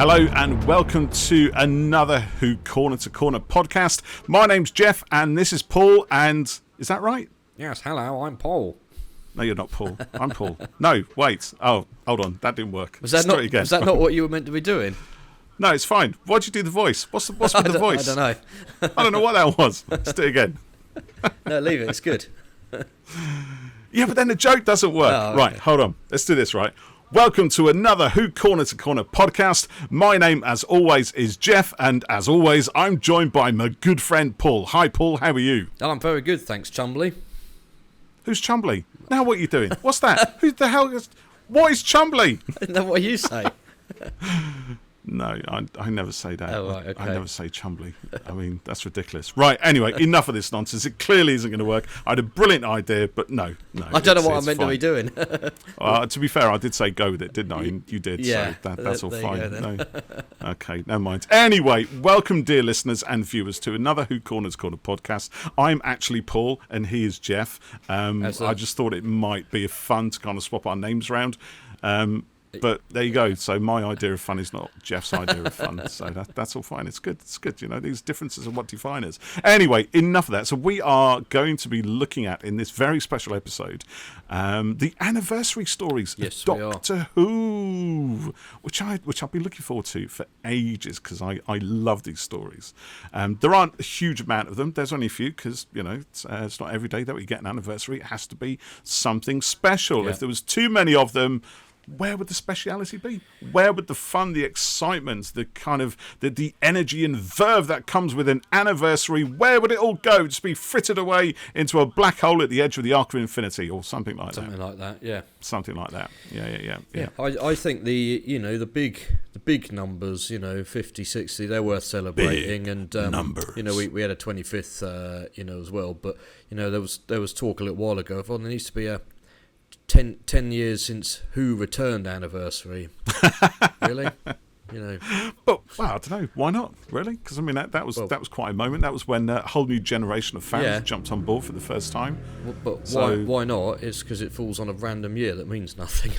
Hello and welcome to another Who Corner to Corner podcast. My name's Jeff and this is Paul, and is that right? Yes, hello, I'm Paul. No, you're not Paul. I'm Paul. No, wait. Oh, hold on. That didn't work. Was that not what you were meant to be doing? No, it's fine. Why'd you do the voice? What's with the voice? I don't know. I don't know what that was. Let's do it again. No, leave it. It's good. Yeah, but then the joke doesn't work. Oh, okay. Right, hold on. Let's do this, right? Welcome to another Who Corner to Corner podcast. My name, as always, is Jeff, and as always, I'm joined by my good friend Paul. Hi, Paul. How are you? Oh, I'm very good, thanks, Chumbly. Who's Chumbly? Now what are you doing? What's that? Who the hell is... What is Chumbly? Isn't that what you say? No, I never say that. Oh, right, okay. I never say Chumbly. I mean, that's ridiculous. Right, anyway, enough of this nonsense. It clearly isn't going to work. I had a brilliant idea, but no. I don't know what I'm meant to be doing. To be fair, I did say go with it, didn't I? You did, yeah, so that's all fine. You go, no. Okay, never mind. Anyway, welcome, dear listeners and viewers, to another Who Corners Corner podcast. I'm actually Paul, and he is Jeff. I just thought it might be fun to kind of swap our names around. But there you go. So my idea of fun is not Jeff's idea of fun. So that's all fine. It's good. It's good. You know, these differences are what define us. Anyway, enough of that. So we are going to be looking at, in this very special episode, the anniversary stories of Doctor Who, which I've been looking forward to for ages because I love these stories. There aren't a huge amount of them. There's only a few because, you know, it's not every day that we get an anniversary. It has to be something special. Yeah. If there was too many of them, where would the speciality be? Where would the fun, the excitement, the kind of the energy and verve that comes with an anniversary, where would it all go? Just be frittered away into a black hole at the edge of the Arc of Infinity or something like that. Something like that, yeah. Something like that. Yeah. I think the big numbers, 50, 60, they're worth celebrating. Big and numbers. We had a 25th, as well. But there was talk a little while ago. There needs to be a 10 years since Who returned anniversary. Really? But well, I don't know. Why not? Really? Because I mean that was quite a moment. That was when a whole new generation of fans jumped on board for the first time. But why not? It's because it falls on a random year that means nothing.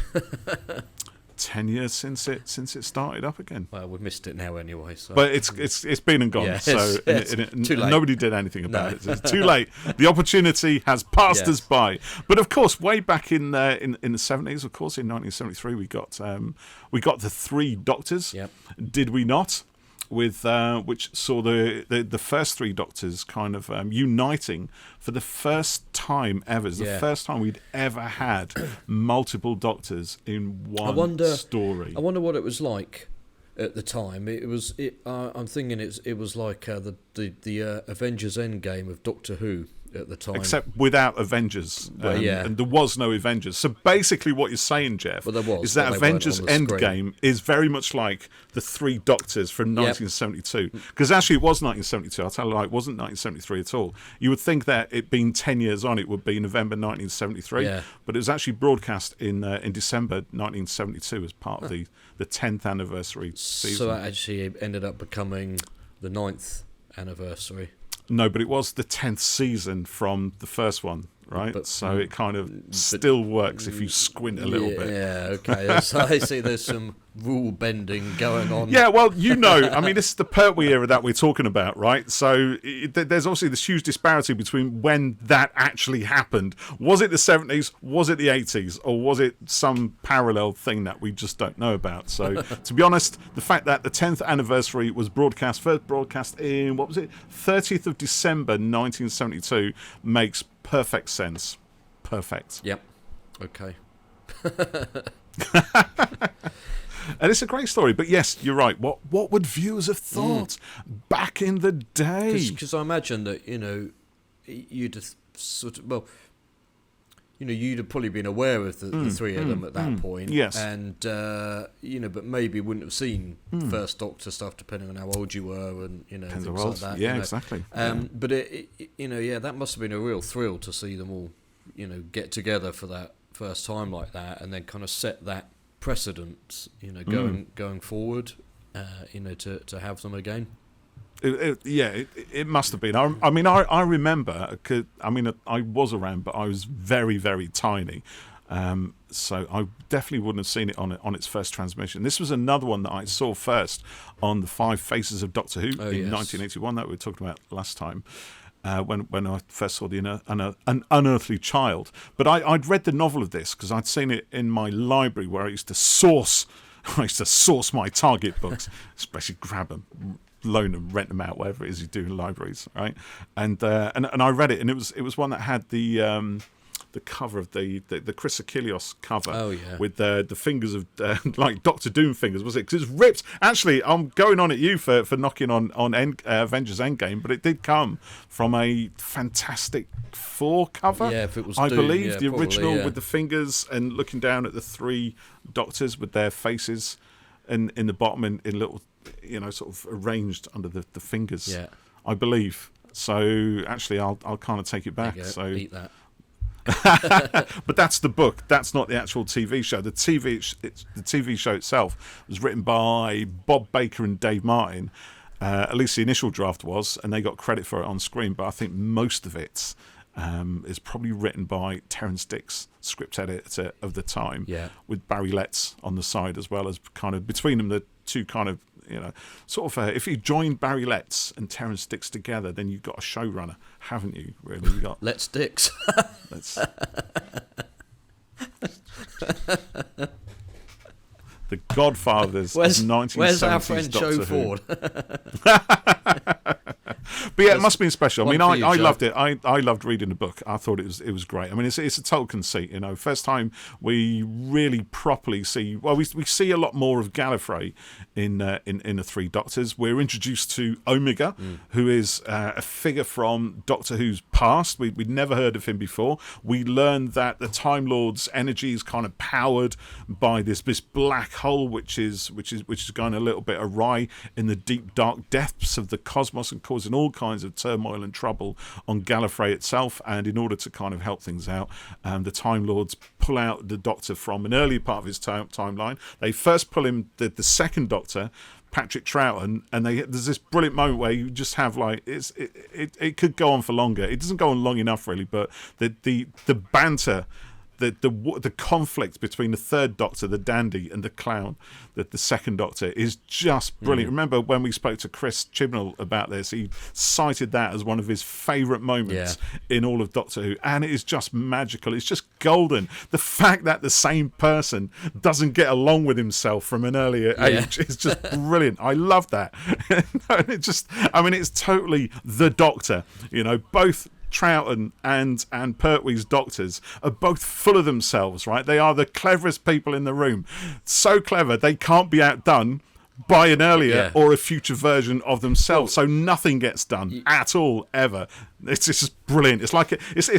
10 years since it started up again. Well, we've missed it now anyway. So. But it's been and gone. Yeah, so it's too late. Nobody did anything about it. It's too late. The opportunity has passed us by. But of course, way back in the 70s, of course, in 1973, we got the Three Doctors. Yep. Did we not? With which saw the first Three Doctors kind of uniting for the first time ever. It's the first time we'd ever had multiple Doctors in one story. I wonder what it was like at the time. I'm thinking it was like the Avengers Endgame of Doctor Who at the time. Except without Avengers. And there was no Avengers. So basically what you're saying, Jeff, is that Avengers Endgame is very much like the Three Doctors from 1972. Because actually it was 1972. I'll tell you, it wasn't 1973 at all. You would think that it being 10 years on, it would be November 1973. Yeah. But it was actually broadcast in December 1972 as part of the 10th anniversary season. So that actually ended up becoming the 9th anniversary. No, but it was the 10th season from the first one, right? So it kind of still works if you squint a little bit. Yeah, okay. So I see there's some rule bending going on. Yeah, well, I mean, this is the Pertwee era that we're talking about, right? So there's obviously this huge disparity between when that actually happened. Was it the 70s? Was it the 80s? Or was it some parallel thing that we just don't know about? So, to be honest, the fact that the 10th anniversary was first broadcast in, 30th of December 1972 makes perfect sense. Perfect. Yep. Okay. And it's a great story, but yes, you're right. What would viewers have thought back in the day? Because I imagine that you'd have you'd have probably been aware of the three of them at that point. Yes, and but maybe wouldn't have seen First Doctor stuff depending on how old you were and things like that. Yeah, exactly. But that must have been a real thrill to see them all get together for that first time like that, and then kind of set that precedent, going forward, to have them again. It must have been. I remember. I was around, but I was very, very tiny. So I definitely wouldn't have seen it on its first transmission. This was another one that I saw first on the Five Faces of Doctor Who in 1981 that we were talking about last time. When I first saw An Unearthly Child. But I'd read the novel of this because I'd seen it in my library where I used to source my Target books, especially grab them, loan them, rent them out, whatever it is you do in libraries, right? And I read it, and it was one that had the cover of the Chris Achilleos cover with the fingers of like Doctor Doom fingers, was it? Because it's ripped. Actually, I'm going on at you for knocking on Avengers Endgame, but it did come from a Fantastic Four cover. Yeah, if it was I Doom, believe the original probably, with the fingers and looking down at the three Doctors with their faces in the bottom in little, sort of arranged under the fingers. Yeah, I believe. So actually, I'll kind of take it back. So eat that. But that's the book. That's not the actual TV show. The TV show itself was written by Bob Baker and Dave Martin. At least the initial draft was, and they got credit for it on screen. But I think most of it is probably written by Terrance Dicks, script editor of the time, with Barry Letts on the side as well, as kind of between them the two kind of, sort of if you join Barry Letts and Terrance Dicks together, then you've got a showrunner, haven't you? Really, you got Let's Dicks. The Godfathers of 1970s. Where's our friend Doctor Joe Who. Ford? But yeah, it must have been special. I mean, I Joe. loved it. I loved reading the book. I thought it was great. I mean, it's a total conceit. First time we really properly see. Well, we see a lot more of Gallifrey in the Three Doctors. We're introduced to Omega, who is a figure from Doctor Who's past. We'd never heard of him before. We learned that the Time Lord's energy is kind of powered by this black hole, which is going a little bit awry in the deep dark depths of the cosmos and causing all kinds of turmoil and trouble on Gallifrey itself. And in order to kind of help things out, the Time Lords pull out the Doctor from an early part of his timeline. They first pull him, the second Doctor, Patrick Troughton, and there's this brilliant moment where you just have like it could go on for longer. It doesn't go on long enough really, but the banter, the conflict between the third Doctor, the dandy, and the clown, the second Doctor, is just brilliant. Remember when we spoke to Chris Chibnall about this, he cited that as one of his favourite moments in all of Doctor Who, and it is just magical. It's just golden. The fact that the same person doesn't get along with himself from an earlier age is just brilliant. I love that. It's totally the Doctor. Both Troughton and Pertwee's Doctors are both full of themselves, right? They are the cleverest people in the room. So clever, they can't be outdone by an earlier or a future version of themselves. So nothing gets done at all, ever. It's just brilliant. It's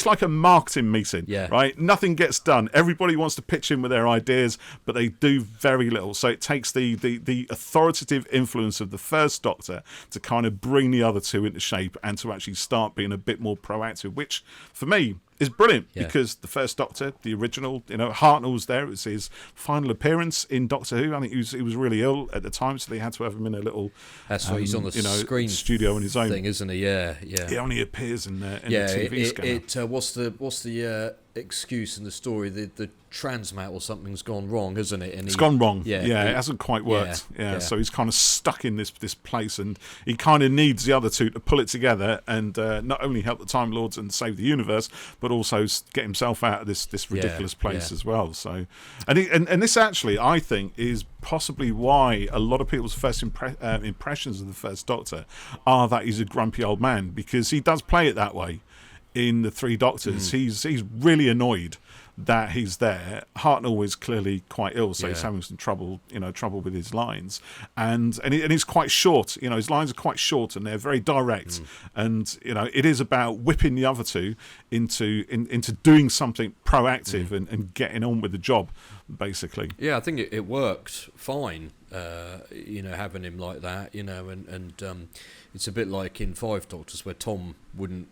like a marketing meeting, right? Nothing gets done. Everybody wants to pitch in with their ideas, but they do very little. So it takes the authoritative influence of the first Doctor to kind of bring the other two into shape and to actually start being a bit more proactive, which for me is brilliant because the first Doctor, the original, Hartnell was there. It was his final appearance in Doctor Who. I think he was really ill at the time, so they had to have him in a little. That's why he's on the screen studio on his own thing, isn't he? Yeah. He only appears in the TV scanner. What's the excuse in the story? The transmat or something's gone wrong, isn't it? It's gone wrong. It hasn't quite worked. So he's kind of stuck in this place, and he kind of needs the other two to pull it together and not only help the Time Lords and save the universe, but also get himself out of this ridiculous place as well. So, and this actually, I think, is possibly why a lot of people's first impressions of the first Doctor are that he's a grumpy old man, because he does play it that way in the Three Doctors. He's really annoyed that he's there. Hartnell is clearly quite ill, so he's having some trouble with his lines, and he's quite short. His lines are quite short and they're very direct, and it is about whipping the other two into doing something proactive and getting on with the job, basically. Yeah, I think it worked fine. Having him like that, and it's a bit like in Five Doctors where Tom wouldn't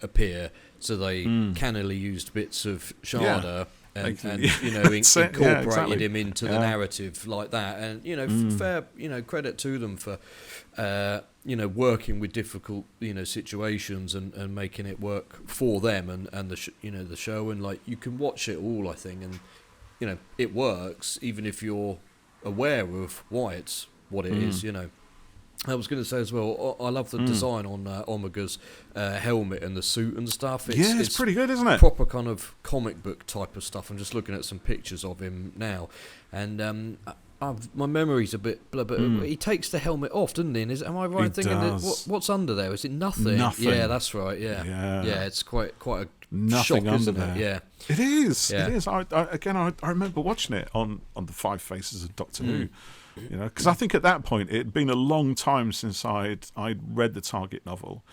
appear, so they cannily used bits of Shada and incorporated him into the narrative like that, and fair credit to them for working with difficult, situations and making it work for them and the show, and like you can watch it all, I think, and it works even if you're aware of why it's what it is. I was going to say as well, I love the design on Omega's helmet and the suit and stuff. It's pretty good, isn't it? Proper kind of comic book type of stuff. I'm just looking at some pictures of him now, and my memory's a bit blur, but he takes the helmet off, doesn't he? Am I right in thinking that what's under there? Is it nothing? Yeah, that's right. Yeah. It's quite a nothing shock, under isn't there. it? Yeah, it is. Yeah. It is. I remember watching it on the Five Faces of Doctor Who. Because I think at that point it had been a long time since I'd read the Target novel,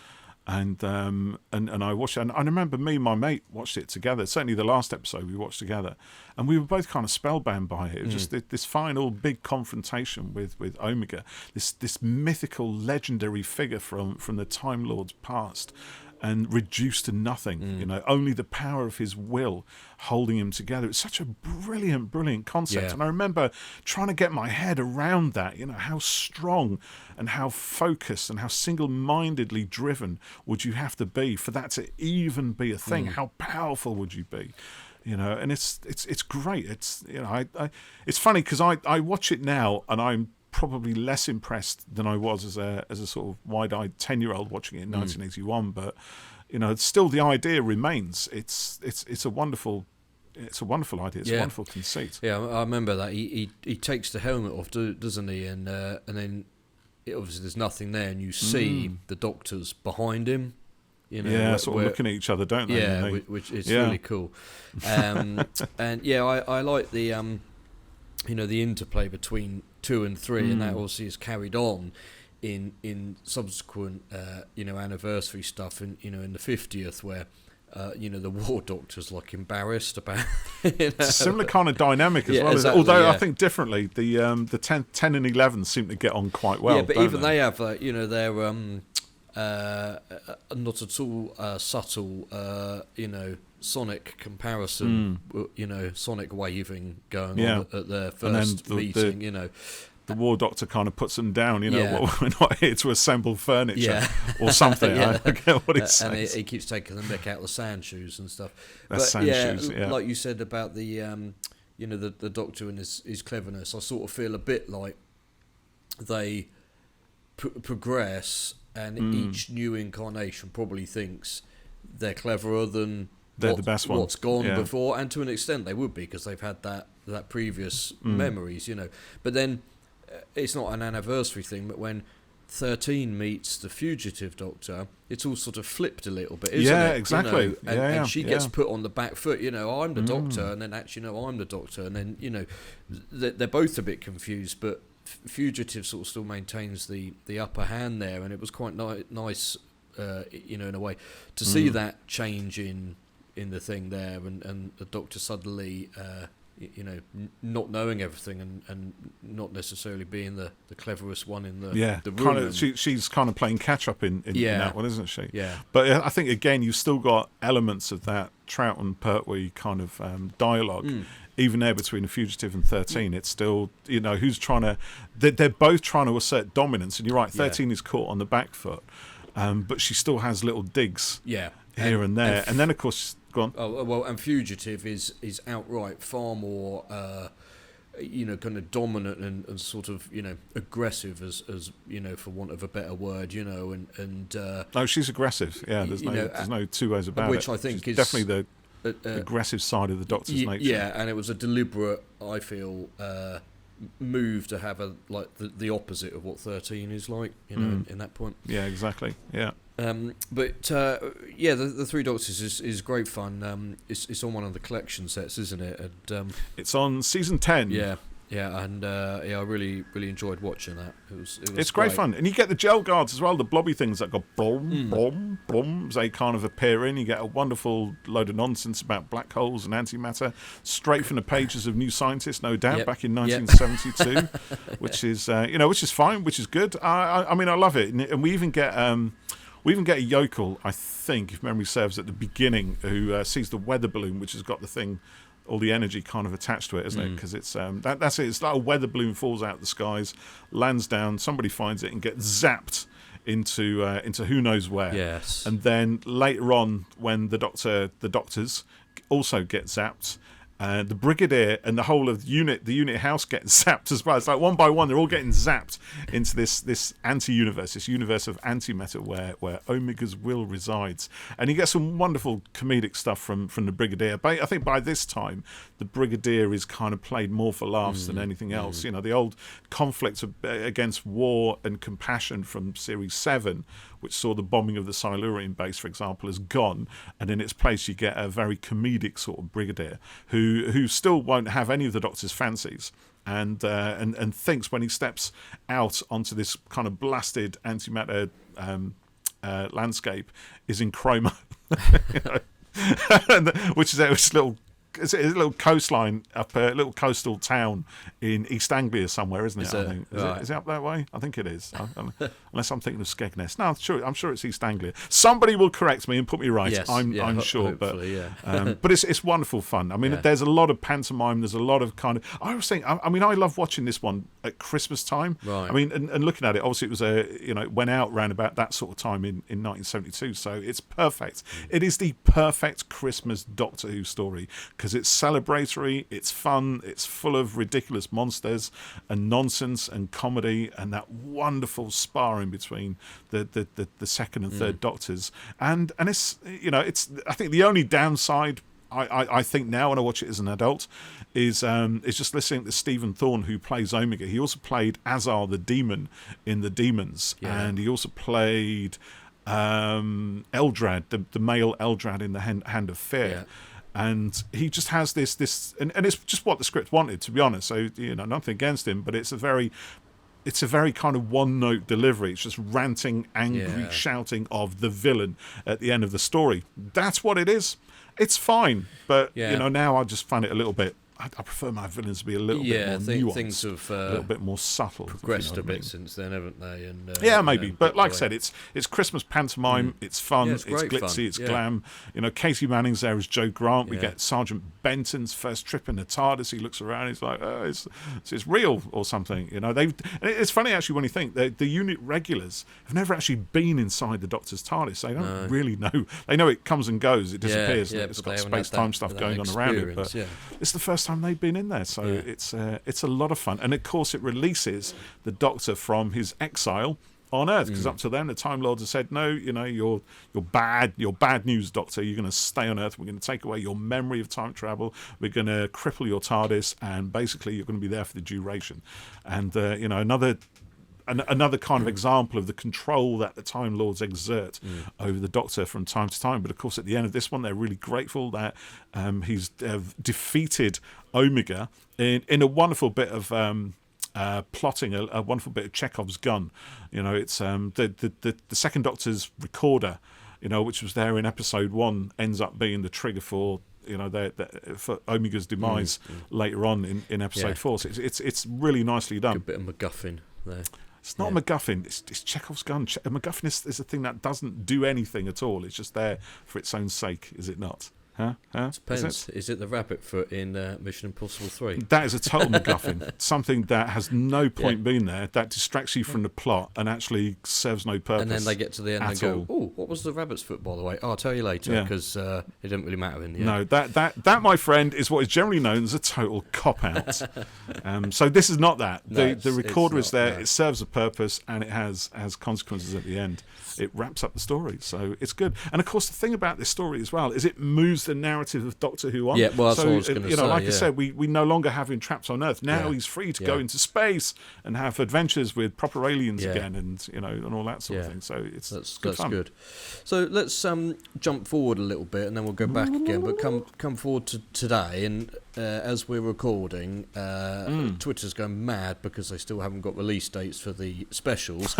and I watched it. And I remember me and my mate watched it together. Certainly the last episode we watched together, and we were both kind of spellbound by it. It was just this final big confrontation with Omega, this mythical, legendary figure from the Time Lord's past, and reduced to nothing. Only the power of his will holding him together. It's such a brilliant concept. Yeah. And I remember trying to get my head around that, how strong and how focused and how single-mindedly driven would you have to be for that to even be a thing? How powerful would you be? And it's great. It's it's funny because I watch it now and I'm probably less impressed than I was as a sort of wide-eyed 10-year-old watching it in 1981, but still the idea remains. It's a wonderful idea. It's a wonderful conceit. Yeah, I remember that he takes the helmet off, doesn't he? And then obviously there's nothing there, and you see the doctors behind him. Sort of looking at each other, don't they? Yeah, which is really cool. And I like the the interplay between 2 and 3, and that obviously is carried on in subsequent anniversary stuff in the 50th, where the War Doctor's like embarrassed about It's a similar kind of dynamic as well, exactly, although I think differently. The 10 and 11 seem to get on quite well. Yeah, but even they have their not at all subtle sonic comparison, sonic waving going on at their first meeting, The War Doctor kind of puts them down, we're not here to assemble furniture or something. I get what he's saying. And he keeps taking the mick out of the sand shoes and stuff. Shoes, like you said about the, the Doctor and his cleverness, I sort of feel a bit like they progress, and each new incarnation probably thinks they're cleverer than the best one. What's gone before, and to an extent they would be, because they've had that previous memories, But then it's not an anniversary thing, but when 13 meets the fugitive Doctor, it's all sort of flipped a little bit, isn't it? Yeah, exactly. And she gets put on the back foot, I'm the Doctor, and then actually, no, I'm the Doctor, and then, they're both a bit confused, but Fugitive sort of still maintains the upper hand there, and it was quite nice, in a way, to see that change in the thing there, and the Doctor suddenly, not knowing everything and not necessarily being the cleverest one in the room. Kind of, she's kind of playing catch up in that one, isn't she? Yeah. But I think again you've still got elements of that Trout and Pertwee kind of dialogue. Even there between the Fugitive and 13, it's still, who's trying to... They're both trying to assert dominance, and you're right, 13 is caught on the back foot, but she still has little digs here and there. And then, of course... Go on. Oh, well, and Fugitive is outright far more, kind of dominant and sort of, aggressive, as for want of a better word, and... No, she's aggressive, there's no two ways about it. Which I think she's is... definitely the aggressive side of the Doctor's nature. Yeah, and it was a deliberate, I feel, move to have the opposite of what 13 is like, in that point. Yeah, exactly. Yeah. The Three Doctors is great fun. It's on one of the collection sets, isn't it? And it's on season 10. And I really enjoyed watching that. It's great fun, and you get the gel guards as well, the blobby things that go blom blom as they kind of appear in. You get a wonderful load of nonsense about black holes and antimatter, straight from the pages of New Scientist, no doubt, back in 1972, which is which is fine, which is good. I mean, I love it, and we even get a yokel, I think, if memory serves, at the beginning, who sees the weather balloon, which has got the thing, all the energy kind of attached to it, isn't it? Because it's that's it. It's like a weather balloon falls out of the skies, lands down, somebody finds it and gets zapped into who knows where. Yes. And then later on, when the doctors also get zapped, the Brigadier and the whole of the unit house gets zapped as well. It's like one by one, they're all getting zapped into this anti-universe, this universe of antimatter where Omega's will resides. And you get some wonderful comedic stuff from the Brigadier. But I think by this time, the Brigadier is kind of played more for laughs than anything else. You know, the old conflict against war and compassion from Series 7, which saw the bombing of the Silurian base, for example, is gone, and in its place you get a very comedic sort of Brigadier who still won't have any of the Doctor's fancies, and thinks when he steps out onto this kind of blasted antimatter landscape is in chroma, you know? Which is this little. It's a little coastline up a little coastal town in East Anglia somewhere, isn't it? I think is it up that way? I think it is. Unless I'm thinking of Skegness. No, I'm sure it's East Anglia. Somebody will correct me and put me right. Yes, I'm sure, but yeah. but it's wonderful fun. I mean, there's a lot of pantomime. There's a lot of kind of. I was thinking. I mean, I love watching this one at Christmas time. Right. I mean, and looking at it, obviously it was it went out around about that sort of time in 1972. So it's perfect. It is the perfect Christmas Doctor Who story, because it's celebratory, it's fun, it's full of ridiculous monsters and nonsense and comedy, and that wonderful sparring between the second and third Doctors. And it's it's, I think the only downside I think now when I watch it as an adult is just listening to Stephen Thorne, who plays Omega. He also played Azar the Demon in The Demons, and he also played Eldrad, the male Eldrad in the Hand of Fear. Yeah. And he just has this and it's just what the script wanted, to be honest. So, nothing against him, but it's a very kind of one-note delivery. It's just ranting, angry shouting of the villain at the end of the story. That's what it is. It's fine, but now I just find it a little bit. I prefer my villains to be a little bit more nuanced, things have a little bit more subtle. Progressed a bit since then, haven't they? And maybe. But like I said, it's Christmas pantomime. It's fun. Yeah, it's glitzy. fun. It's glam. Katie Manning's there as Jo Grant. We get Sergeant Benton's first trip in the TARDIS. He looks around. He's like, it's real or something. It's funny actually when you think the unit regulars have never actually been inside the Doctor's TARDIS. They don't really know. They know it comes and goes. It disappears. It's got space-time stuff going on around it. But it's the first time they've been in there, so it's a lot of fun. And of course it releases the Doctor from his exile on Earth, because up to then the Time Lords have said, no, you're bad news, Doctor. You're going to stay on Earth. We're going to take away your memory of time travel. We're going to cripple your TARDIS, and basically you're going to be there for the duration. And another kind of example of the control that the Time Lords exert over the Doctor from time to time. But of course, at the end of this one, they're really grateful that he's defeated Omega in a wonderful bit of plotting, a wonderful bit of Chekhov's gun. It's the second Doctor's recorder, which was there in episode 1, ends up being the trigger for for Omega's demise later on in episode 4. So it's really nicely done. Good bit of MacGuffin there. It's not a MacGuffin. It's Chekhov's gun. A MacGuffin is a thing that doesn't do anything at all. It's just there for its own sake, is it not? Huh? Depends. Is it the rabbit foot in Mission Impossible 3? That is a total MacGuffin. Something that has no point being there, that distracts you from the plot and actually serves no purpose. And then they get to the end and go, "Oh, what was the rabbit's foot, by the way? Oh, I'll tell you later, because it didn't really matter in the end." No, that, my friend, is what is generally known as a total cop-out. So this is not that. The recorder is there. No. It serves a purpose, and it has consequences at the end. It wraps up the story, so it's good. And of course, the thing about this story as well is it moves the narrative of Doctor Who on. Yeah, well, that's what I was going to say. Like I said, we no longer have him trapped on Earth. Now he's free to go into space and have adventures with proper aliens again, and and all that sort of thing. So that's fun. Good. So let's jump forward a little bit, and then we'll go back again. But come forward to today, and as we're recording, Twitter's going mad because they still haven't got release dates for the specials.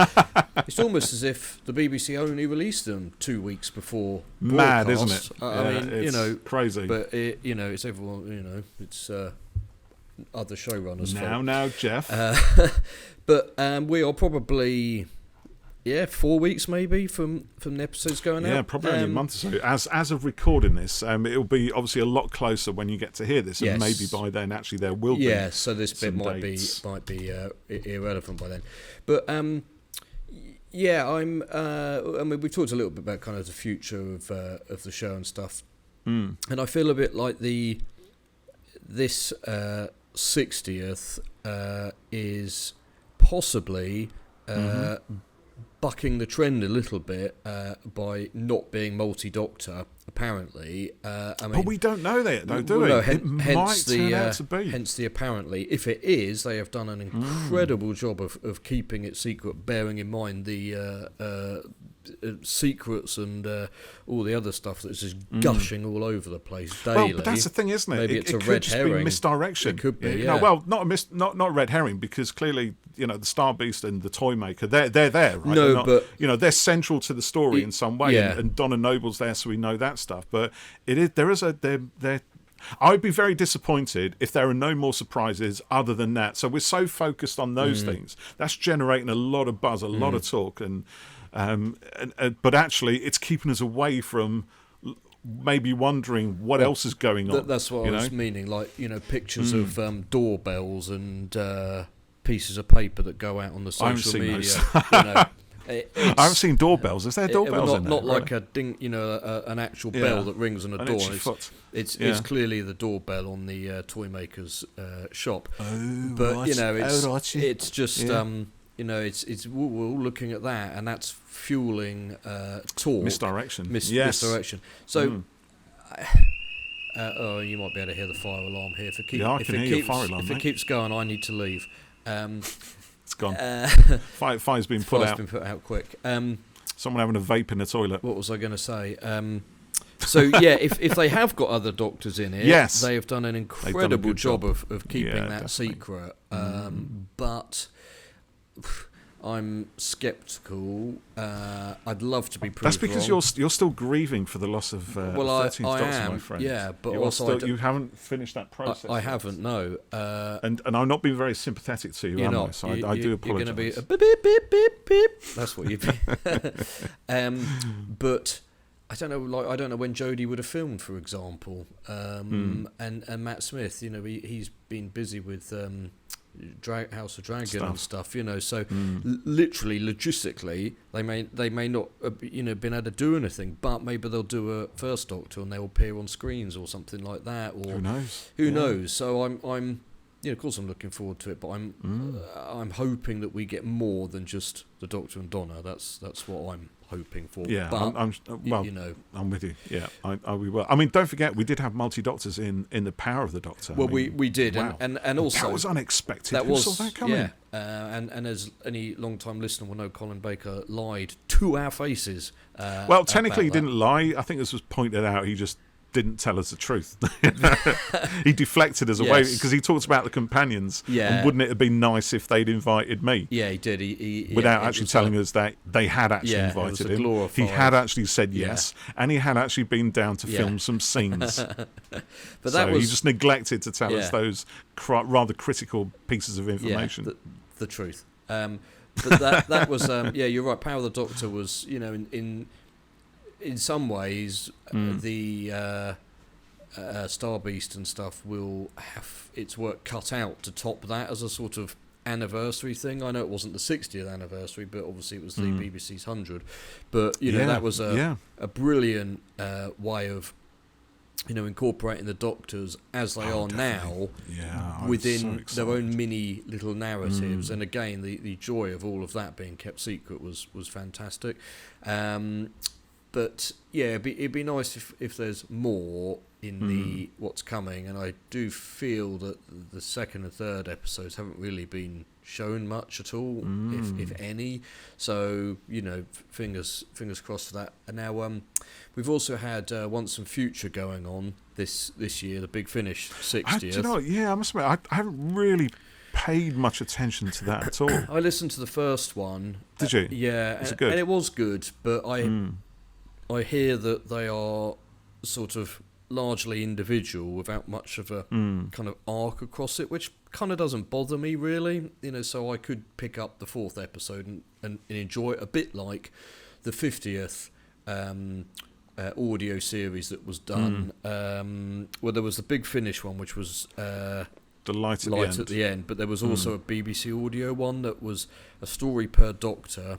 It's almost as if the BBC only released them 2 weeks before broadcast. Mad, isn't it? I mean, it's crazy. But it's everyone. It's other showrunners. Now, Jeff. But we are probably 4 weeks maybe from the episodes going out. Yeah, probably only a month or so. As of recording this, it'll be obviously a lot closer when you get to hear this, and maybe by then actually there will be. Yeah, so this bit might be irrelevant by then. But Yeah, I'm. I mean, we've talked a little bit about kind of the future of the show and stuff, and I feel a bit like this 60th is possibly bucking the trend a little bit by not being multi-doctor. Apparently, I mean, but we don't know that, though, do we? No, it might turn out to be. Hence the apparently. If it is, they have done an incredible job of keeping it secret, bearing in mind the secrets and all the other stuff that's just gushing all over the place daily. Well, but that's the thing, isn't it? Maybe it it's a could red just herring. be misdirection. It could be, You yeah. know, well, not a red herring, because clearly, the Star Beast and the Toymaker, they're there, right? No, but they're central to the story in some way, yeah. and Donna Noble's there, so we know that stuff. But I would be very disappointed if there are no more surprises other than that. So we're so focused on those things. That's generating a lot of buzz, a lot of talk, and but actually it's keeping us away from maybe wondering what else is going on. That's what I was meaning, like, pictures of doorbells and pieces of paper that go out on the social media. I haven't seen doorbells. Is there doorbells in there? Not like a ding, an actual bell that rings on a door. It's clearly the doorbell on the Toymaker's shop. Oh, but right. it's just it's we're all looking at that, and that's fueling talk. Misdirection. Misdirection. So. You might be able to hear the fire alarm here. If it keeps going, I need to leave. It's gone. Fire's been put out. Been put out quick. Someone having a vape in the toilet. What was I going to say? So yeah, if they have got other doctors in it, yes, they have done an incredible job of keeping that definitely. secret. But I'm sceptical. I'd love to be proved That's because wrong. you're still grieving for the loss of 13th Doctor, am, my friend. Yeah, but you also you haven't finished that process. I haven't. No. And I'm not being very sympathetic to you, am I? So I do apologise. You're going to be a beep beep beep beep beep. That's what you'd be. But I don't know. Like, I don't know when Jodie would have filmed, for example. And Matt Smith, he's been busy with House of Dragon and stuff. So literally, logistically, they may not been able to do anything, but maybe they'll do a First Doctor and they'll appear on screens or something like that. Or who knows? Who knows? So I'm of course I'm looking forward to it, but I'm hoping that we get more than just the Doctor and Donna. That's what I'm hoping for. Yeah, but, I'm with you. Yeah, we will. I mean, don't forget, we did have multi-doctors in the Power of the Doctor. Well, we did, wow. and also that was unexpected. Who saw that coming? Yeah, and as any long-time listener will know, Colin Baker lied to our faces. Well, technically, he didn't lie. I think this was pointed out. He just didn't tell us the truth. He deflected us away because he talked about the companions. Yeah. And wouldn't it have been nice if they'd invited me? Yeah, he did. He without actually telling us that they had actually invited him. He had actually said yes, and he had actually been down to film some scenes. But so he just neglected to tell us those rather critical pieces of information. Yeah, the truth. But that was you're right. Power of the Doctor was in some ways, the Star Beast and stuff will have its work cut out to top that as a sort of anniversary thing. I know it wasn't the 60th anniversary, but obviously it was the BBC's 100. But that was a brilliant way of incorporating the Doctors as they are now within their own mini little narratives. And again, the joy of all of that being kept secret was fantastic. But yeah, it'd be nice if there's more in the what's coming, and I do feel that the second and third episodes haven't really been shown much at all, if any. So fingers crossed for that. And now we've also had Once and Future going on this year, the Big Finish 60th. Do you know what? Yeah, I must admit, I haven't really paid much attention to that at all. I listened to the first one. Did you? Yeah, Was it good? And it was good, but I hear that they are sort of largely individual without much of a kind of arc across it, which kind of doesn't bother me really. So I could pick up the fourth episode and enjoy it a bit like the 50th audio series that was done, where there was the Big Finish one, which was The light at the end. But there was also a BBC Audio one that was a story per Doctor.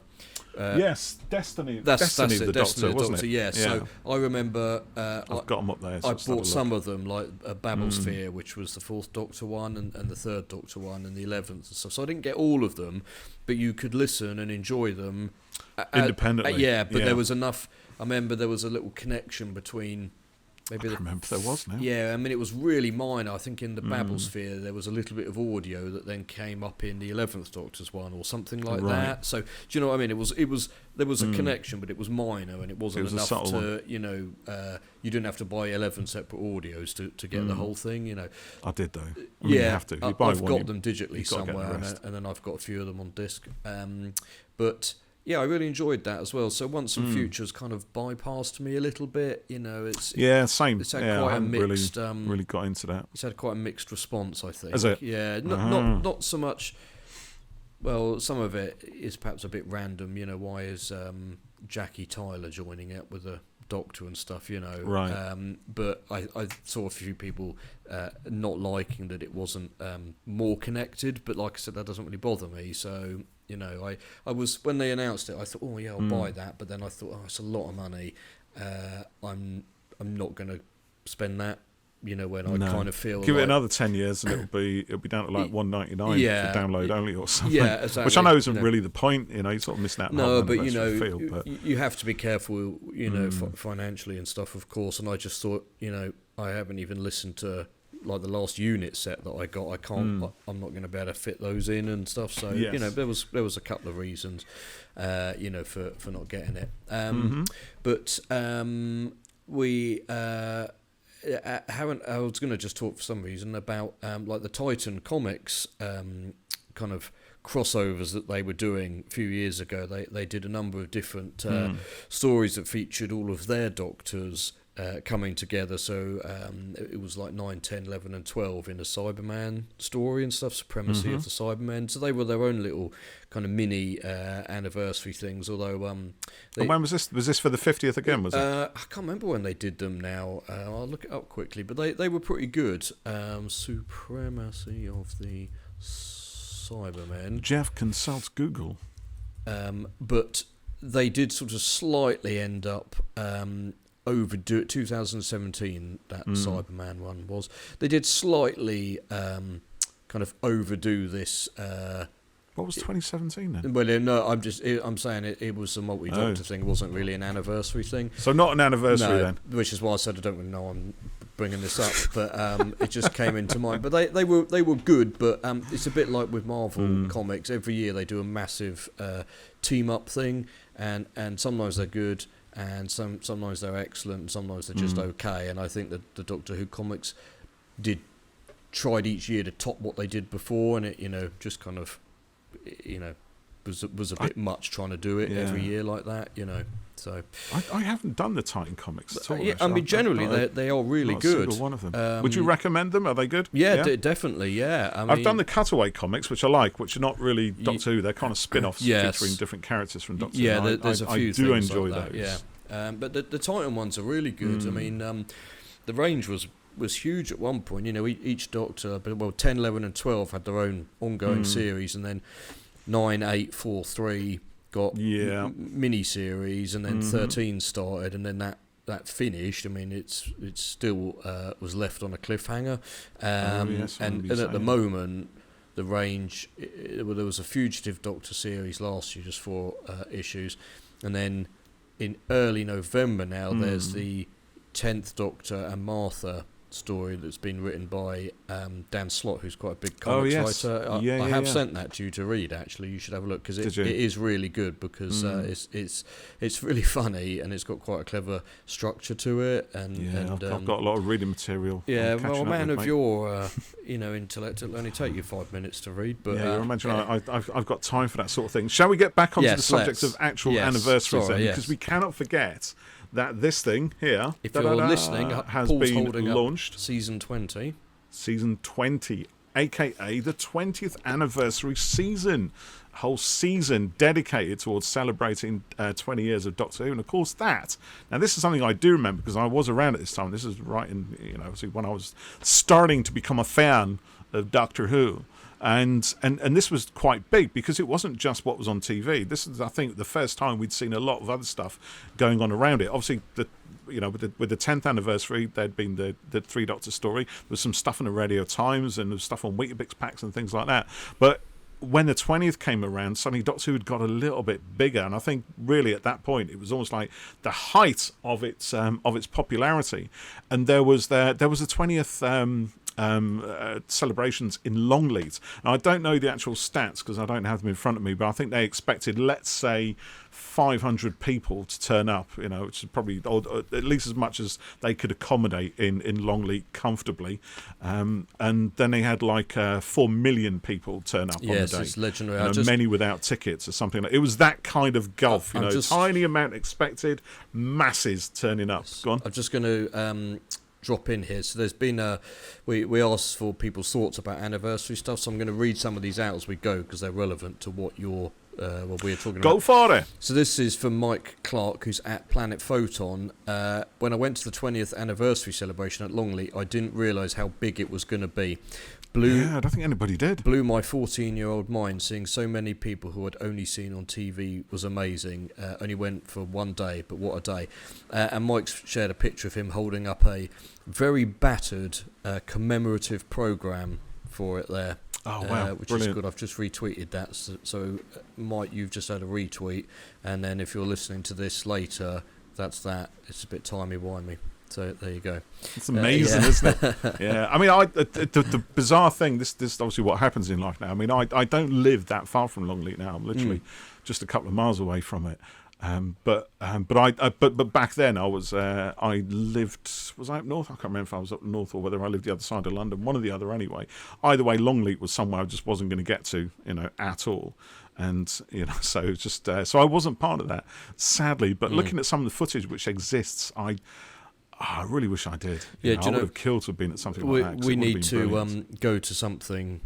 Yes, Destiny. Destiny the Doctor, wasn't it? Yeah. So I remember I've got them up there. So I bought some of them, like Babelsphere, which was the 4th Doctor one, and the 3rd Doctor one, and the 11th and stuff. So I didn't get all of them, but you could listen and enjoy them independently. There was enough. I remember there was a little connection between. Maybe I remember if there was now. Yeah, I mean, it was really minor. I think in the Babelsphere there was a little bit of audio that then came up in the 11th Doctor's one or something like that. So, do you know what I mean? It was there was a connection, but it was minor and it wasn't enough to, you you didn't have to buy 11 separate audios to get the whole thing, you know. I did, though. You have to. You buy I've one, got them digitally somewhere, and then I've got a few of them on disc. But... yeah, I really enjoyed that as well. So Once and Futures kind of bypassed me a little bit. You know, same. It's had quite a mixed. Really got into that. It's had quite a mixed response, I think. Is it? Yeah, not so much. Well, some of it is perhaps a bit random. You know, why is Jackie Tyler joining up with a Doctor and stuff? You know, right. But I saw a few people not liking that it wasn't more connected. But like I said, that doesn't really bother me. So. You know, I was when they announced it, I thought, oh yeah, I'll buy that. But then I thought, oh, it's a lot of money. I'm not going to spend that. You know, when I kind of feel give it another 10 years and it'll be down to like $1.99 for download only or something. Yeah, exactly. Which I know isn't really the point. You know, you sort of missing out. No, but you know, you have to be careful. You know, financially and stuff, of course. And I just thought, you know, I haven't even listened to. Like the last unit set that I got, I can't. I'm not going to be able to fit those in and stuff. So you know, there was a couple of reasons, you know, for not getting it. But we haven't. I was going to just talk for some reason about like the Titan Comics kind of crossovers that they were doing a few years ago. They did a number of different stories that featured all of their Doctors. Coming together, so it was like 9, 10, 11 and 12 in the Cyberman story and stuff, Supremacy of the Cybermen. So they were their own little kind of mini anniversary things, although... and when was this? Was this for the 50th again, was it? I can't remember when they did them now. I'll look it up quickly, but they were pretty good. Supremacy of the Cybermen. Jeff consults Google. But they did sort of slightly end up... overdo it. 2017 that Cyberman one was. They did slightly kind of overdo this. What was 2017 then? Well, no, I'm saying it was a multi-Doctor thing. It wasn't really an anniversary thing. So not an anniversary then. Which is why I said I don't really know I'm bringing this up, but it just came into mind. But they were good, but it's a bit like with Marvel comics. Every year they do a massive team up thing, and sometimes they're good. And sometimes they're excellent, and sometimes they're just okay. And I think that the Doctor Who comics tried each year to top what they did before, and it, you know, just kind of, you know, was a bit much trying to do it every year like that, you know. So I haven't done the Titan comics at all. Yeah, I mean, generally they are really good. Not a single one of them. Would you recommend them? Are they good? Yeah, definitely. Yeah, I mean, I've done the Cutaway comics, which I like, which are not really Doctor Who. They're kind of spin-offs featuring different characters from Doctor Who. Yeah, there's a few. I do things enjoy like that, those. Yeah, but the Titan ones are really good. I mean, the range was huge at one point. You know, each Doctor, 10, 11 and 12 had their own ongoing series, and then 9, 8, 4, 3 got mini series, and then 13 started, and then that finished. I mean, it's still was left on a cliffhanger, and at the moment the range, there was a Fugitive Doctor series last year, just 4 issues, and then in early November now there's the 10th Doctor and Martha story that's been written by Dan Slott, who's quite a big comics writer. I have sent that to you to read. Actually, you should have a look, because it is really good, because it's really funny, and it's got quite a clever structure to it. And I've got a lot of reading material. Yeah, well, a man of your intellect, it'll only take you 5 minutes to read. But you imagine I've got time for that sort of thing. Shall we get back onto the subject of actual anniversaries then? Because we cannot forget that this thing here, if you're listening, has Paul's been holding launched. Season 20. Season 20 aka the 20th anniversary season. Whole season dedicated towards celebrating 20 years of Doctor Who, and of course now this is something I do remember because I was around at this time. This is right in, when I was starting to become a fan of Doctor Who. And this was quite big because it wasn't just what was on TV. This is, I think, the first time we'd seen a lot of other stuff going on around it. Obviously, with the 10th anniversary, there'd been the Three Doctors story. There was some stuff in the Radio Times and there was stuff on Weetabix packs and things like that. But when the 20th came around, suddenly Doctor Who had got a little bit bigger, and I think really at that point it was almost like the height of its popularity. And there was the 20th celebrations in Longleat. Now, I don't know the actual stats because I don't have them in front of me, but I think they expected, let's say, 500 people to turn up, which is probably or at least as much as they could accommodate in Longleat comfortably. And then they had 4 million people turn up on the day. Yes, it's legendary. Many without tickets or something. It was that kind of gulf, tiny amount expected, masses turning up. Go on. I'm just going to drop in here. So there's been we asked for people's thoughts about anniversary stuff, so I'm going to read some of these out as we go because they're relevant to what we're talking about. Go for it. So this is from Mike Clark, who's at Planet Photon. When I went to the 20th anniversary celebration at Longleat, I didn't realise how big it was going to be. I don't think anybody did. Blew my 14-year-old mind. Seeing so many people who I'd only seen on TV was amazing. Only went for one day, but what a day. And Mike's shared a picture of him holding up a very battered commemorative programme for it there. Oh, wow. Which Brilliant. is good. I've just retweeted that. So Mike, you've just had a retweet. And then if you're listening to this later, that's that. It's a bit timey-wimey. So there you go. It's amazing, isn't it? Yeah. I mean, the bizarre thing, this is obviously what happens in life now. I mean, I don't live that far from Longleat now. I'm literally just a couple of miles away from it. But back then I lived, was I up north? I can't remember if I was up north or whether I lived the other side of London, one or the other anyway. Either way, Longleat was somewhere I just wasn't going to get to, at all. And, so it's just, so I wasn't part of that, sadly. But looking at some of the footage which exists, I really wish I did. I would have killed to have been at something like that. We need to go to something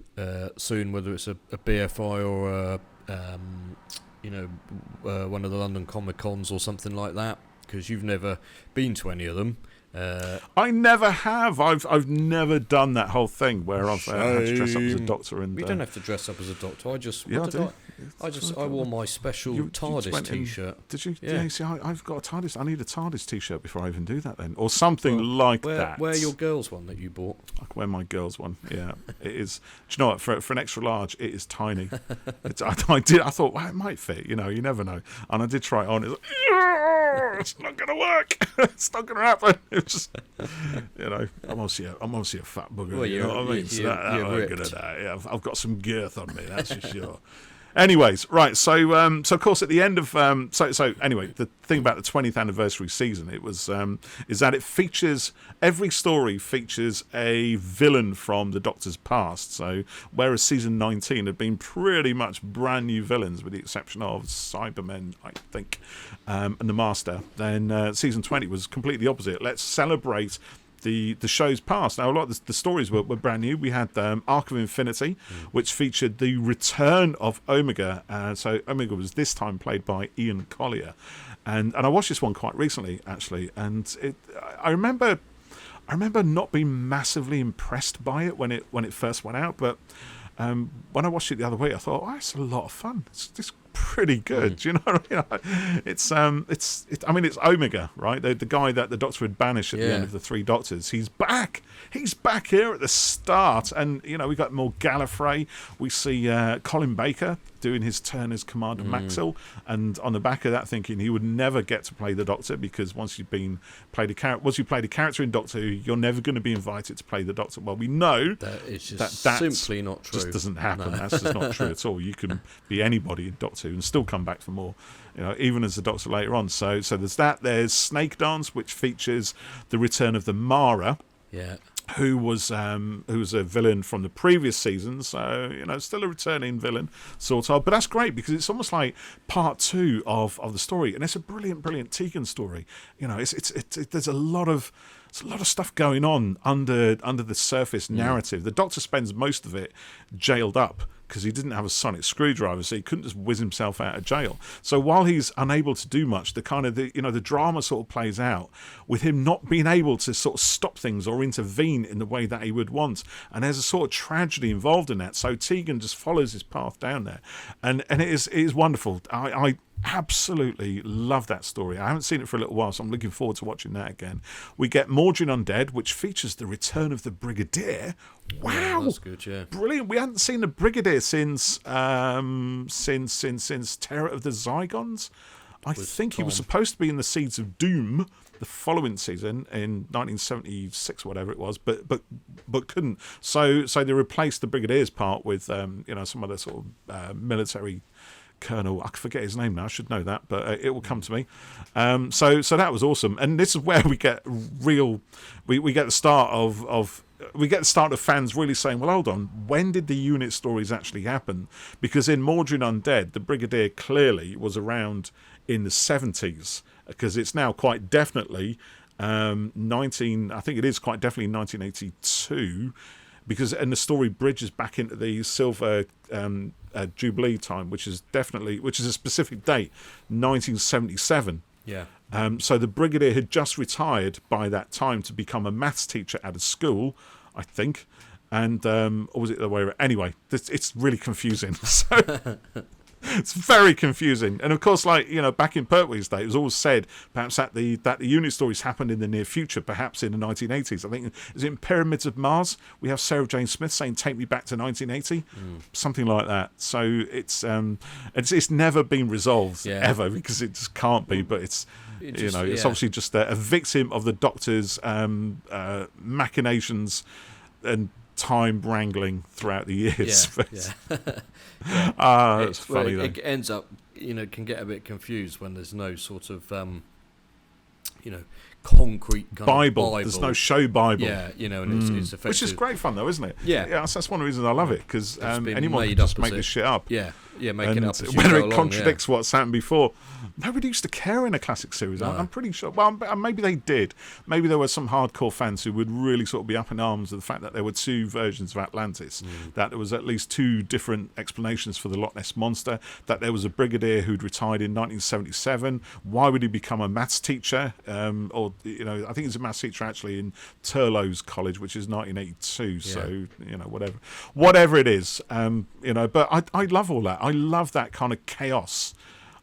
soon, whether it's a BFI or one of the London Comic Cons or something like that, because you've never been to any of them. I never have. I've never done that whole thing where I've had to dress up as a doctor. And we don't have to dress up as a doctor. I wore my special TARDIS T-shirt. Did you? Yeah. See, I've got a TARDIS. I need a TARDIS T-shirt before I even do that then, or something that. Wear your girls' one that you bought. I can wear my girls' one. Yeah, it is. Do you know what? For an extra large, it is tiny. I thought, well, it might fit. You never know. And I did try it on. It's not going to work. It's not going to happen. It's just, I'm obviously a fat bugger. Well, you know what I mean? You're good at that. Yeah, I've got some girth on me. That's for sure. Anyways, right. So of course, at the end of anyway, the thing about the 20th anniversary season, it was is that it features, every story features a villain from the Doctor's past. So whereas season 19 had been pretty much brand new villains, with the exception of Cybermen, I think, and the Master, then season 20 was completely opposite. Let's celebrate the show's past. Now, a lot of the stories were brand new. We had Arc of Infinity, which featured the return of Omega. So Omega was this time played by Ian Collier. And I watched this one quite recently, actually. And I remember not being massively impressed by it when it first went out. But when I watched it the other week, I thought, it's a lot of fun. It's pretty good. Do you know what I mean? It's Omega, right? The guy that the Doctor would banish at the end of the Three Doctors. He's back here at the start, and we got more Gallifrey. We see Colin Baker doing his turn as Commander Maxwell, and on the back of that, thinking he would never get to play the Doctor, because once you played a character in Doctor Who, you're never going to be invited to play the Doctor. Well, we know that it's just simply not true. Just doesn't happen. No. That's just not true at all. You can be anybody in Doctor Who and still come back for more, even as the Doctor later on. So there's that. There's Snake Dance, which features the return of the Mara. Yeah. who was a villain from the previous season, so still a returning villain sort of. But that's great because it's almost like part 2 of the story, and it's a brilliant Tegan story. There's a lot of stuff going on under the surface narrative. The Doctor spends most of it jailed up because he didn't have a sonic screwdriver, so he couldn't just whiz himself out of jail. So while he's unable to do much, the drama sort of plays out with him not being able to sort of stop things or intervene in the way that he would want. And there's a sort of tragedy involved in that. So Tegan just follows his path down there, and it is wonderful. I absolutely love that story. I haven't seen it for a little while, so I'm looking forward to watching that again. We get Mawdryn Undead, which features the return of the Brigadier. Wow, yeah, that's good. Yeah, brilliant. We hadn't seen the Brigadier since Terror of the Zygons. I think he was supposed to be in the Seeds of Doom the following season in 1976, whatever it was, but couldn't. So they replaced the Brigadier's part with some other sort of military colonel. I forget his name now. I should know that, but it will come to me. So that was awesome, and this is where we get real. We get the start of. We get the start of fans really saying, well, hold on, when did the unit stories actually happen? Because in Mawdryn Undead, the Brigadier clearly was around in the 70s, because it's now quite definitely I think it is quite definitely 1982, and the story bridges back into the Silver Jubilee time, which is a specific date, 1977. Yeah. So the Brigadier had just retired by that time to become a maths teacher at a school, I think. And, or was it the way around? Anyway, it's really confusing. So it's very confusing. And of course, back in Pertwee's day, it was always said perhaps that the unit stories happened in the near future, perhaps in the 1980s. I think, is it in Pyramids of Mars? We have Sarah Jane Smith saying, take me back to 1980. Something like that. So it's never been resolved ever, because it just can't be, but it's obviously just a victim of the Doctor's machinations and time wrangling throughout the years. It's funny though. It ends up, can get a bit confused when there's no sort of, concrete kind Bible. Of Bible. There's no show Bible. Yeah, and it's effective. Which is great fun though, isn't it? Yeah. That's one of the reasons I love it, because anyone can just make this shit up. Yeah, making it up. Whether it contradicts what's happened before. Nobody used to care in a classic series. No. I'm pretty sure. Well, maybe they did. Maybe there were some hardcore fans who would really sort of be up in arms at the fact that there were 2 versions of Atlantis, that there was at least 2 different explanations for the Loch Ness Monster, that there was a Brigadier who'd retired in 1977. Why would he become a maths teacher? I think he's a maths teacher actually in Turlough's College, which is 1982. So, whatever it is, but I love all that. I love that kind of chaos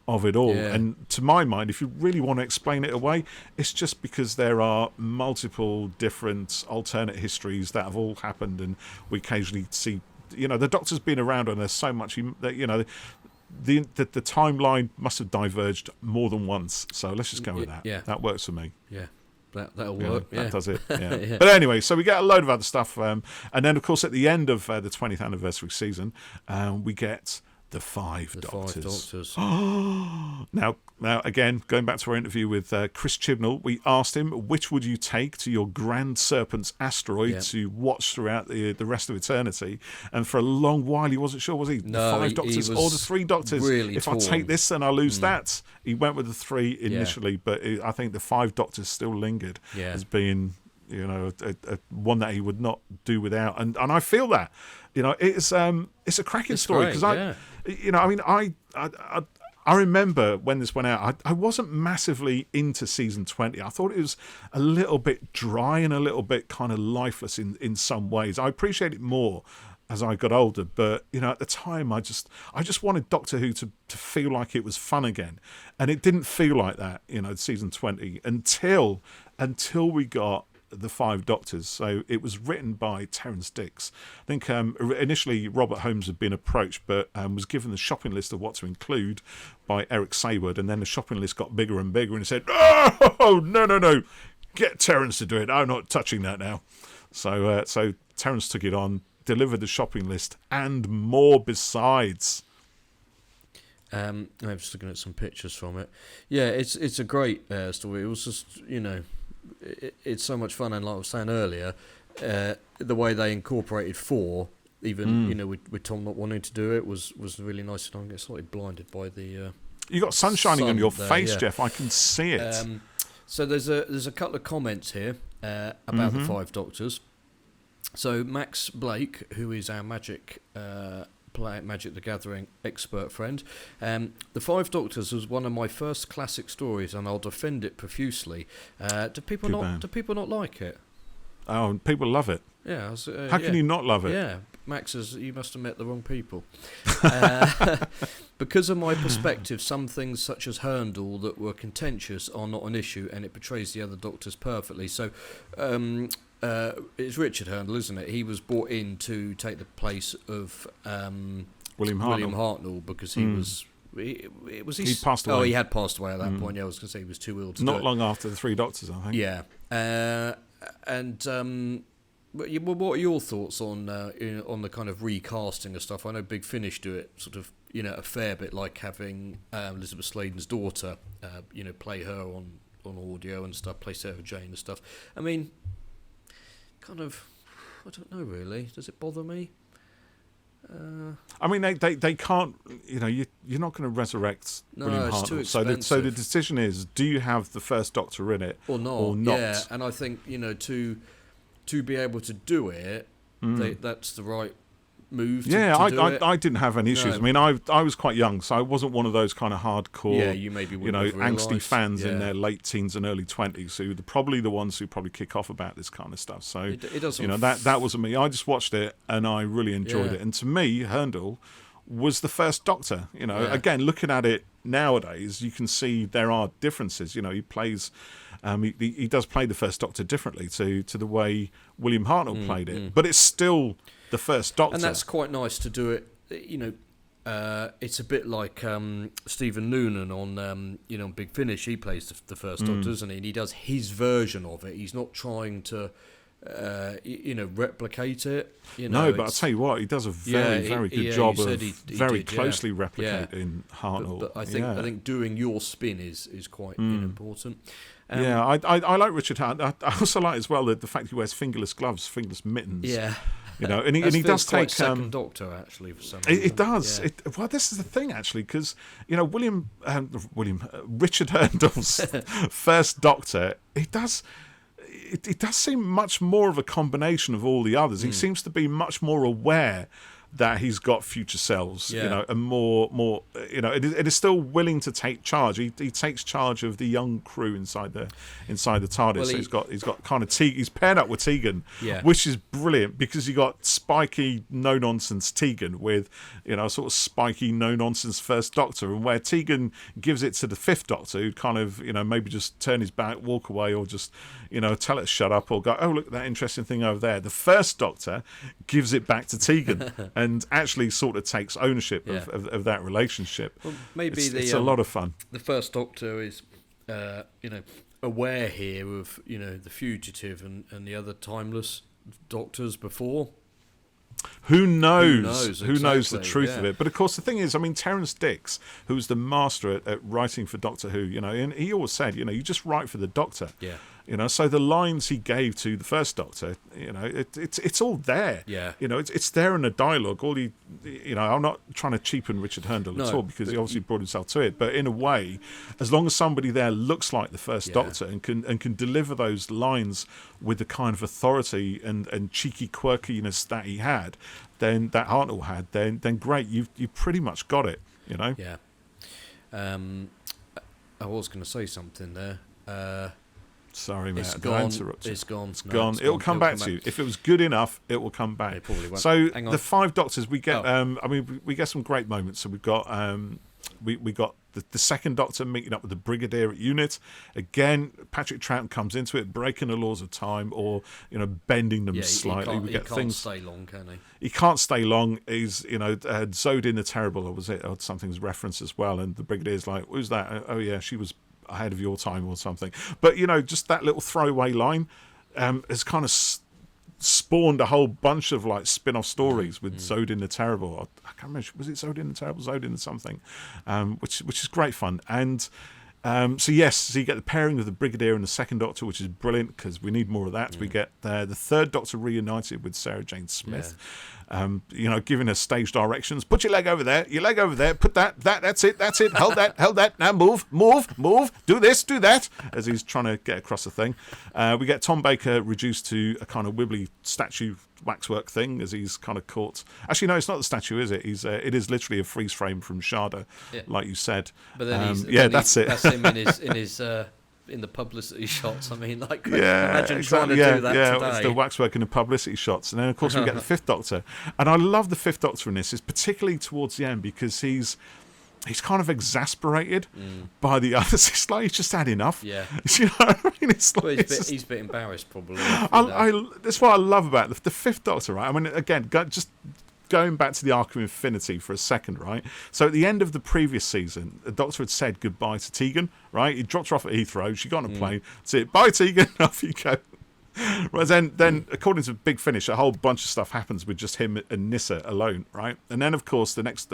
of it all. And to my mind, if you really want to explain it away, it's just because there are multiple different alternate histories that have all happened, and we occasionally see, the Doctor's been around and there's so much that, the timeline must have diverged more than once. So let's just go with that. Yeah. That works for me. Yeah. That'll work. That does it. Yeah. But anyway, so we get a load of other stuff, and then of course at the end of the 20th anniversary season, we get the Five Doctors. Now, again, going back to our interview with Chris Chibnall, we asked him, which would you take to your Grand Serpent's asteroid to watch throughout the rest of eternity? And for a long while, he wasn't sure, was he? No, the 5 Doctors or the 3 Doctors? Really if torn. I take this, then I lose that. He went with the 3 initially, but I think the 5 Doctors still lingered as being, a one that he would not do without. And I feel that, it's a cracking story, because I remember when this went out, I wasn't massively into season 20. I thought it was a little bit dry and a little bit kind of lifeless in some ways. I appreciate it more as I got older, but at the time I just wanted Doctor Who to feel like it was fun again, and it didn't feel like that, season 20 until we got the 5 Doctors. So it was written by Terrance Dicks. I think initially Robert Holmes had been approached, but was given the shopping list of what to include by Eric Sayward, and then the shopping list got bigger and bigger, and he said, "Oh, no, get Terrance to do it. I'm not touching that now." So Terrance took it on, delivered the shopping list, and more besides. I'm just looking at some pictures from it. Yeah, it's a great story. It was just, it's so much fun, and like I was saying earlier, the way they incorporated 4, even with Tom not wanting to do it, was really nice. And I get slightly blinded by the. You got sun shining on your there, face, Jeff. I can see it. So there's a couple of comments here about the 5 Doctors. So Max Blake, who is our Magic the Gathering expert friend, the 5 Doctors was one of my first classic stories, and I'll defend it profusely. Do people not like it? Oh, people love it. Yeah. How can you not love it? Yeah, Max, you must have met the wrong people. Because of my perspective, some things such as Herndl that were contentious are not an issue, and it portrays the other Doctors perfectly. So it's Richard Herndl, isn't it? He was brought in to take the place of William Hartnell because he was... He passed away. Oh, he had passed away at that point. Yeah, I was going to say he was too ill to do it. Not long after the 3 Doctors, I think. Yeah. What are your thoughts on the kind of recasting of stuff? I know Big Finish do it sort of, a fair bit, like having Elizabeth Sladen's daughter, play her on audio and stuff, play Sarah Jane and stuff. I mean, kind of, I don't know really. Does it bother me? I mean, they can't. You're not going to resurrect William Hartnell. Too expensive. So the decision is: do you have the first Doctor in it or not? Yeah, and I think to be able to do it, that's the right move. I didn't have any issues. No. I mean, I was quite young, so I wasn't one of those kind of hardcore, angsty fans in their late teens and early 20s who are probably the ones who probably kick off about this kind of stuff. So it doesn't that wasn't me. I just watched it and I really enjoyed it. And to me, Herndl was the first Doctor. Again, looking at it nowadays, you can see there are differences. He plays. He does play the first Doctor differently to the way William Hartnell played it, but it's still the first Doctor. And that's quite nice to do it. It's a bit like Stephen Noonan on Big Finish. He plays the first Doctor, doesn't he? And he does his version of it. He's not trying to replicate it. No, but I'll tell you what, he does a very good job of very closely replicating Hartnell. But I think doing your spin is quite important. I like Richard Hartnell. I also like as well the fact he wears fingerless gloves, fingerless mittens. Yeah. And he does take second Doctor actually for some reason. It does. Yeah. Well, this is the thing actually, because Richard Herndl's first Doctor, it does seem much more of a combination of all the others. He seems to be much more aware that he's got future selves, and more, it is still willing to take charge. He takes charge of the young crew inside the TARDIS. Well, so he's got kind of he's paired up with Tegan, which is brilliant because you got spiky, no nonsense Tegan with sort of spiky, no nonsense first Doctor, and where Tegan gives it to the 5th Doctor, who kind of maybe just turn his back, walk away, or just tell it to shut up, or go, oh look at that interesting thing over there. The first Doctor gives it back to Tegan. And actually sort of takes ownership of that relationship. Well, maybe it's a lot of fun. The first Doctor is, aware here of, the fugitive and the other timeless Doctors before. Who knows the truth of it? But of course, the thing is, I mean, Terrance Dicks, who's the master at writing for Doctor Who, and he always said, you just write for the Doctor. Yeah. So the lines he gave to the first Doctor, it's all there. Yeah. It's there in the dialogue. I'm not trying to cheapen Richard Herndl at all because he obviously brought himself to it. But in a way, as long as somebody there looks like the first Doctor and can deliver those lines with the kind of authority and cheeky quirkiness that he had, then that Hartnell had, then great. You pretty much got it. Yeah. I was going to say something there. Sorry, mate. It's gone. It's gone. It'll come back to you. If it was good enough, it will come back. It probably won't. So the 5 Doctors, we get. We get some great moments. So we've got. We got the second Doctor meeting up with the Brigadier at Unit. Again, Patrick Troughton comes into it, breaking the laws of time or bending them slightly. He can't stay long, can he? He can't stay long. He's Zodin the Terrible, or something's referenced as well. And the Brigadier's like, who's that? Oh yeah, she was ahead of your time or something. But just that little throwaway line has kind of spawned a whole bunch of like spin-off stories with Zodin the Terrible. I can't remember, was it Zodin the Terrible, Zodin the something, which is great fun. And So yes, so you get the pairing of the Brigadier and the Second Doctor, which is brilliant because we need more of that. We get the Third Doctor reunited with Sarah Jane Smith. Giving her stage directions. Put your leg over there. Your leg over there. Put that. That's it. Hold that. Now move. Do this. Do that. As he's trying to get across the thing. We get Tom Baker reduced to a kind of wibbly statue waxwork thing as he's kind of caught. Actually, no, it's not the statue, is it? It is literally a freeze frame from Sharda, like you said. But then that's it. That's him in the publicity shots. I mean, like, imagine trying to do that today. It's the waxwork in the publicity shots. And then, of course, we get the Fifth Doctor. And I love the Fifth Doctor in this, is particularly towards the end, because he's kind of exasperated by the others. It's like he's just had enough. Yeah. You know what I mean? It's like, he's a bit embarrassed, probably. That's what I love about the Fifth Doctor, right? I mean, again, just going back to the Arc of Infinity for a second, right? So at the end of the previous season, the Doctor had said goodbye to Tegan, right? He dropped her off at Heathrow. She got on a plane. That's it. Bye, Tegan. Off you go. Right, then according to Big Finish, a whole bunch of stuff happens with just him and Nyssa alone, right? And then, of course, the next,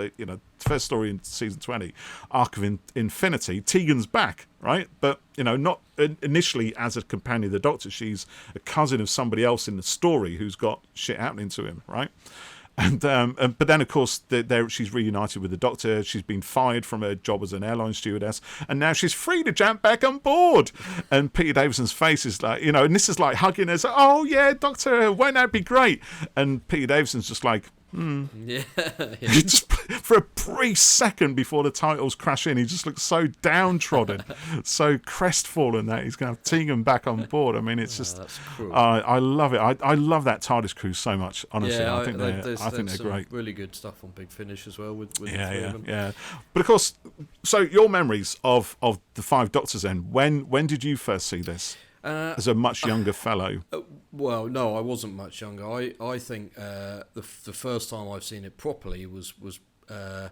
first story in season 20, Arc of Infinity, Tegan's back, right? But, not initially as a companion of the Doctor. She's a cousin of somebody else in the story who's got shit happening to him, right? And but then, of course, she's reunited with the Doctor. She's been fired from her job as an airline stewardess, and now she's free to jump back on board. And Peter Davison's face is like, and this is like hugging her. Like, oh yeah, Doctor, won't that be great? And Peter Davison's just like, Just for a brief second before the titles crash in, he just looks so downtrodden, so crestfallen that he's going to have Tegan back on board. I mean, it's just, I love it. I love that TARDIS crew so much. Honestly, I think they're great. Really good stuff on Big Finish as well. With yeah. But of course, so your memories of the Five Doctors. Then, when did you first see this? As a much younger fellow. Well, no, I wasn't much younger. I think the first time I've seen it properly was no,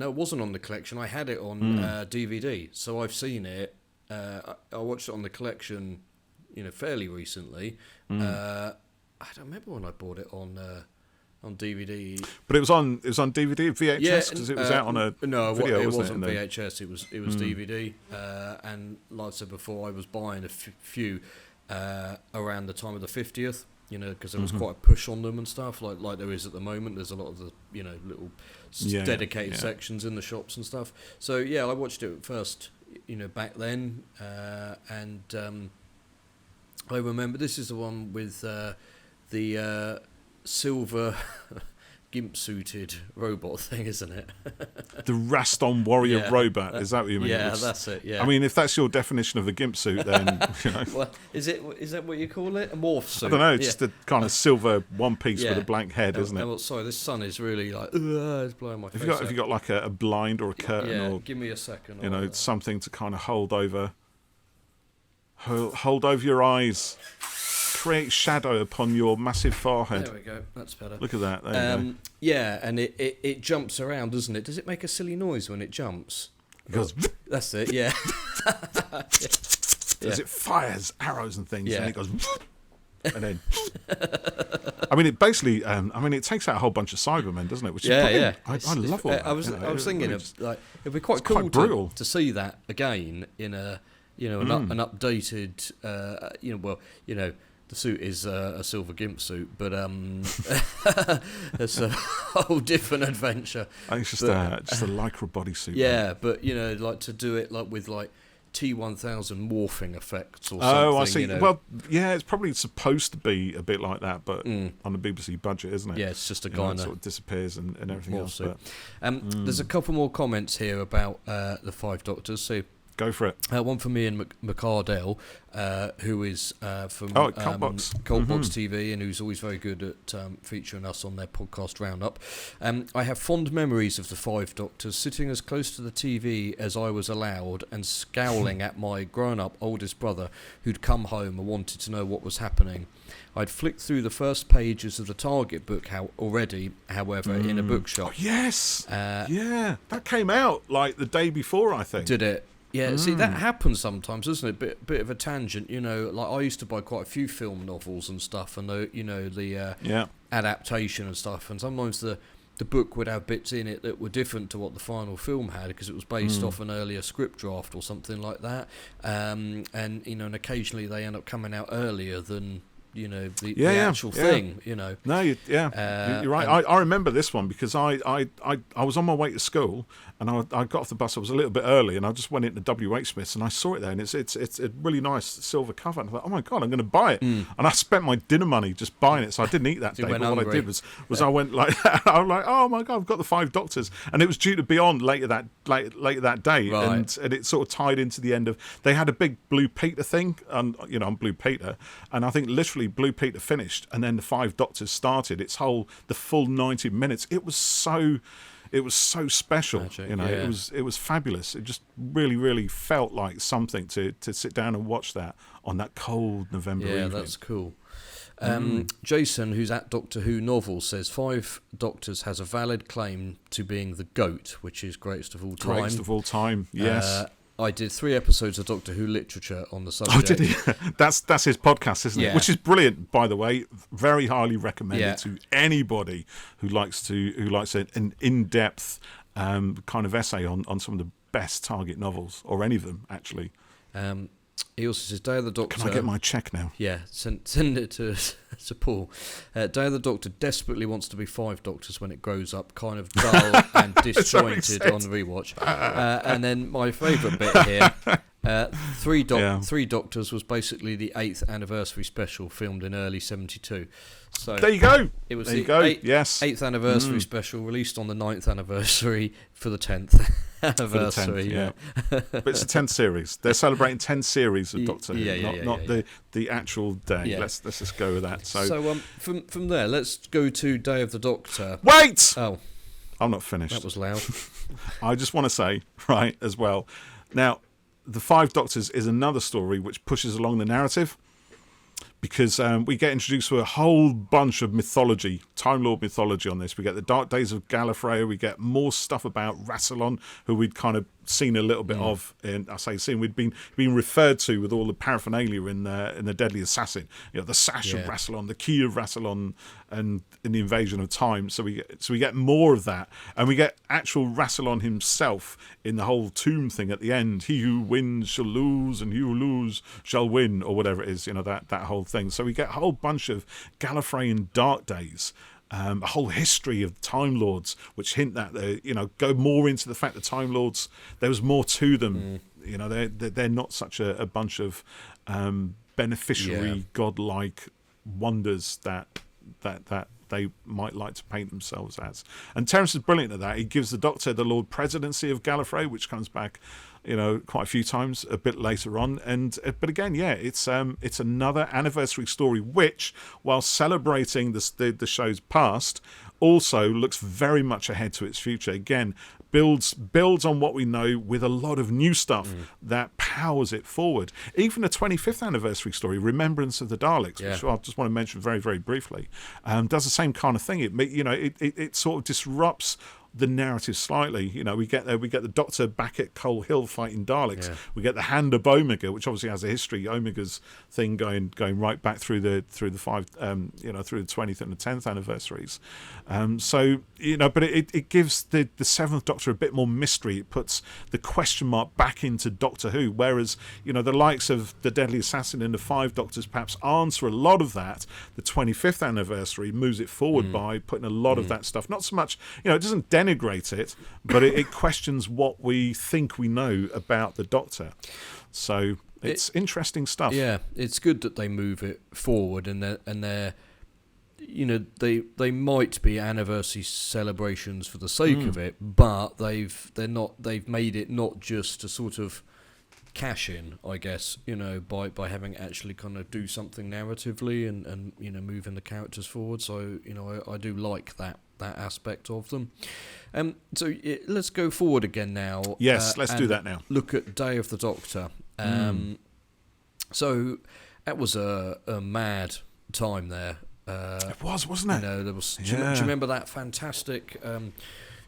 it wasn't on the collection. I had it on DVD, so I've seen it. I watched it on the collection, fairly recently. I don't remember when I bought it on DVD. But it was on DVD, VHS, because it was out on a video. It wasn't VHS. It was DVD. And like I said before, I was buying a few around the time of the 50th. Because there was quite a push on them and stuff, like there is at the moment. There's a lot of the little dedicated sections in the shops and stuff. So yeah, I watched it first, back then, and I remember this is the one with the silver gimp-suited robot thing, isn't it? The Raston warrior robot, is that what you mean? Yeah, that's it, yeah. I mean, if that's your definition of a gimp suit, then, Well, is that what you call it? A morph suit? I don't know, it's just a kind of silver one piece with a blank head, isn't it? Well, sorry, this sun is really like, it's blowing my face out. Have you got like a blind or a curtain or... give me a second. Something to kind of hold over your eyes. Create shadow upon your massive forehead. There we go. That's better. Look at that. There you go. Yeah, and it jumps around, doesn't it? Does it make a silly noise when it jumps? It goes. That's it. Yeah. As it fires arrows and things, and it goes. And then. I mean, it basically. It takes out a whole bunch of Cybermen, doesn't it? Which is brilliant. I love all that. I was thinking it'd be quite cool to see that again in a an updated the suit is a silver gimp suit, but it's a whole different adventure. I think it's just a lycra bodysuit. Yeah, right? But like to do it like with like T1000 morphing effects or something. Oh, I see. Well, yeah, it's probably supposed to be a bit like that, but on the BBC budget, isn't it? Yeah, it's just a guy sort of disappears and everything else. But, there's a couple more comments here about the Five Doctors. So. Go for it. One from Ian McCardell, who is from Cultbox TV, and who's always very good at featuring us on their podcast roundup. I have fond memories of the Five Doctors sitting as close to the TV as I was allowed and scowling at my grown-up oldest brother who'd come home and wanted to know what was happening. I'd flicked through the first pages of the Target book already, however, in a bookshop. Oh, yes! That came out like the day before, I think. Did it? Yeah, see, that happens sometimes, doesn't it? Bit of a tangent, like I used to buy quite a few film novels and stuff, and the adaptation and stuff, and sometimes the the book would have bits in it that were different to what the final film had, because it was based off an earlier script draft or something like that. And and occasionally they end up coming out earlier than the actual thing. No, you're right. I remember this one because I was on my way to school, and I got off the bus. I was a little bit early, and I just went into WH Smith's, and I saw it there, and it's a really nice silver cover, and I thought, oh my god, I'm going to buy it. And I spent my dinner money just buying it, so I didn't eat that day. But what I did was I went like I was like, oh my god, I've got the 5 Doctors, and it was due to be on later that day, right. and it sort of tied into the end of. They had a big Blue Peter thing, on Blue Peter, and I think literally Blue Peter finished, and then the 5 Doctors started. The full 90 minutes. It was so special. Magic, it was fabulous. It just really, really felt like something to sit down and watch that on that cold November evening. Yeah, that's cool. Jason, who's at Doctor Who Novels, says 5 Doctors has a valid claim to being the GOAT, which is greatest of all time. Greatest of all time, yes. I did 3 episodes of Doctor Who literature on the subject. Oh, did he? That's his podcast, isn't it? Which is brilliant, by the way. Very highly recommended to anybody who likes an in-depth kind of essay on some of the best Target novels, or any of them, actually. He also says, Day of the Doctor... Can I get my check now? Yeah, send it to Paul. Day of the Doctor desperately wants to be 5 Doctors when it grows up, kind of dull and disjointed on rewatch. And then my favourite bit here, 3 Doctors was basically the 8th anniversary special filmed in early 1972. So there you go. It was there the you go. Yes. 8th anniversary special, released on the 9th anniversary for the 10th anniversary. But it's a 10th series. They're celebrating 10 series of Doctor Who, not the actual day. Yeah. Let's just go with that. So from there, let's go to Day of the Doctor. Wait! Oh, I'm not finished. that was loud. I just want to say, right, as well. Now, the 5 Doctors is another story which pushes along the narrative, because we get introduced to a whole bunch of mythology, Time Lord mythology on this. We get the Dark Days of Gallifrey. We get more stuff about Rassilon, who we'd kind of seen a little bit of. We'd been referred to with all the paraphernalia in the Deadly Assassin. The sash of Rassilon, the key of Rassilon, and in the Invasion of Time. So we get more of that, and we get actual Rassilon himself in the whole tomb thing at the end. He who wins shall lose, and he who lose shall win, or whatever it is. That whole thing. So we get a whole bunch of Gallifreyan Dark Days. A whole history of Time Lords, which hint that go more into the fact that Time Lords, there was more to them. They're not such a bunch of beneficiary, godlike wonders that they might like to paint themselves as. And Terence is brilliant at that. He gives the Doctor the Lord Presidency of Gallifrey, which comes back quite a few times a bit later on. But again, it's another anniversary story, which, while celebrating the show's past, also looks very much ahead to its future. Again, builds on what we know with a lot of new stuff that powers it forward. Even the 25th anniversary story, Remembrance of the Daleks, which I just want to mention very, very briefly, does the same kind of thing. It sort of disrupts the narrative slightly. We get the Doctor back at Coal Hill fighting Daleks. We get the Hand of Omega, which obviously has a history. Omega's thing going right back through the 5 through the 20th and the 10th anniversaries. But it gives the 7th Doctor a bit more mystery. It puts the question mark back into Doctor Who, whereas the likes of the Deadly Assassin and the 5 Doctors perhaps answer a lot of that. The 25th anniversary moves it forward by putting a lot of that stuff. Not so much, it doesn't denigrate it, but it questions what we think we know about the Doctor. So it's interesting stuff. Yeah, it's good that they move it forward, and they're they might be anniversary celebrations for the sake of it, but they've made it not just a sort of cash in, I guess, by having actually kind of do something narratively and moving the characters forward. So I do like that aspect of them. Let's go forward again now. Yes, let's do that now. Look at Day of the Doctor. So that was a mad time there. It was, wasn't it? There was. Do you remember that fantastic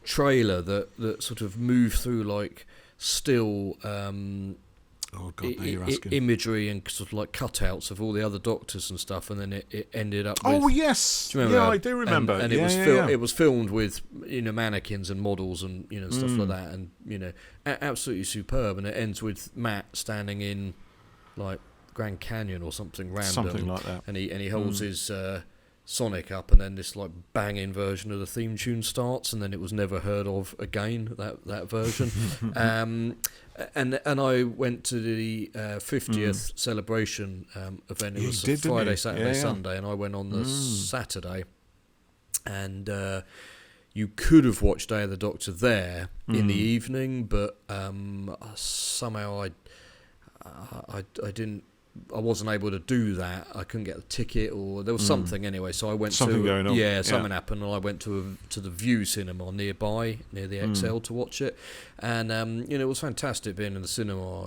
trailer that sort of moved through like still Oh God, now you're asking. imagery and sort of like cutouts of all the other doctors and stuff, and then it ended up with... Oh yes, do you remember? Yeah, I do remember. And it was filmed with mannequins and models and stuff like that, and absolutely superb. And it ends with Matt standing in like Grand Canyon or something random, something like that, and he holds his Sonic up, and then this like banging version of the theme tune starts, and then it was never heard of again, that version. And I went to the 50th celebration event. It was Friday, Saturday, Sunday, and I went on the Saturday, and you could have watched Day of the Doctor there in the evening, but somehow I didn't. I wasn't able to do that. I couldn't get a ticket, or there was something anyway. So I went something going on. Yeah, something happened, and I went to the View Cinema nearby, near the XL, to watch it. And it was fantastic being in the cinema,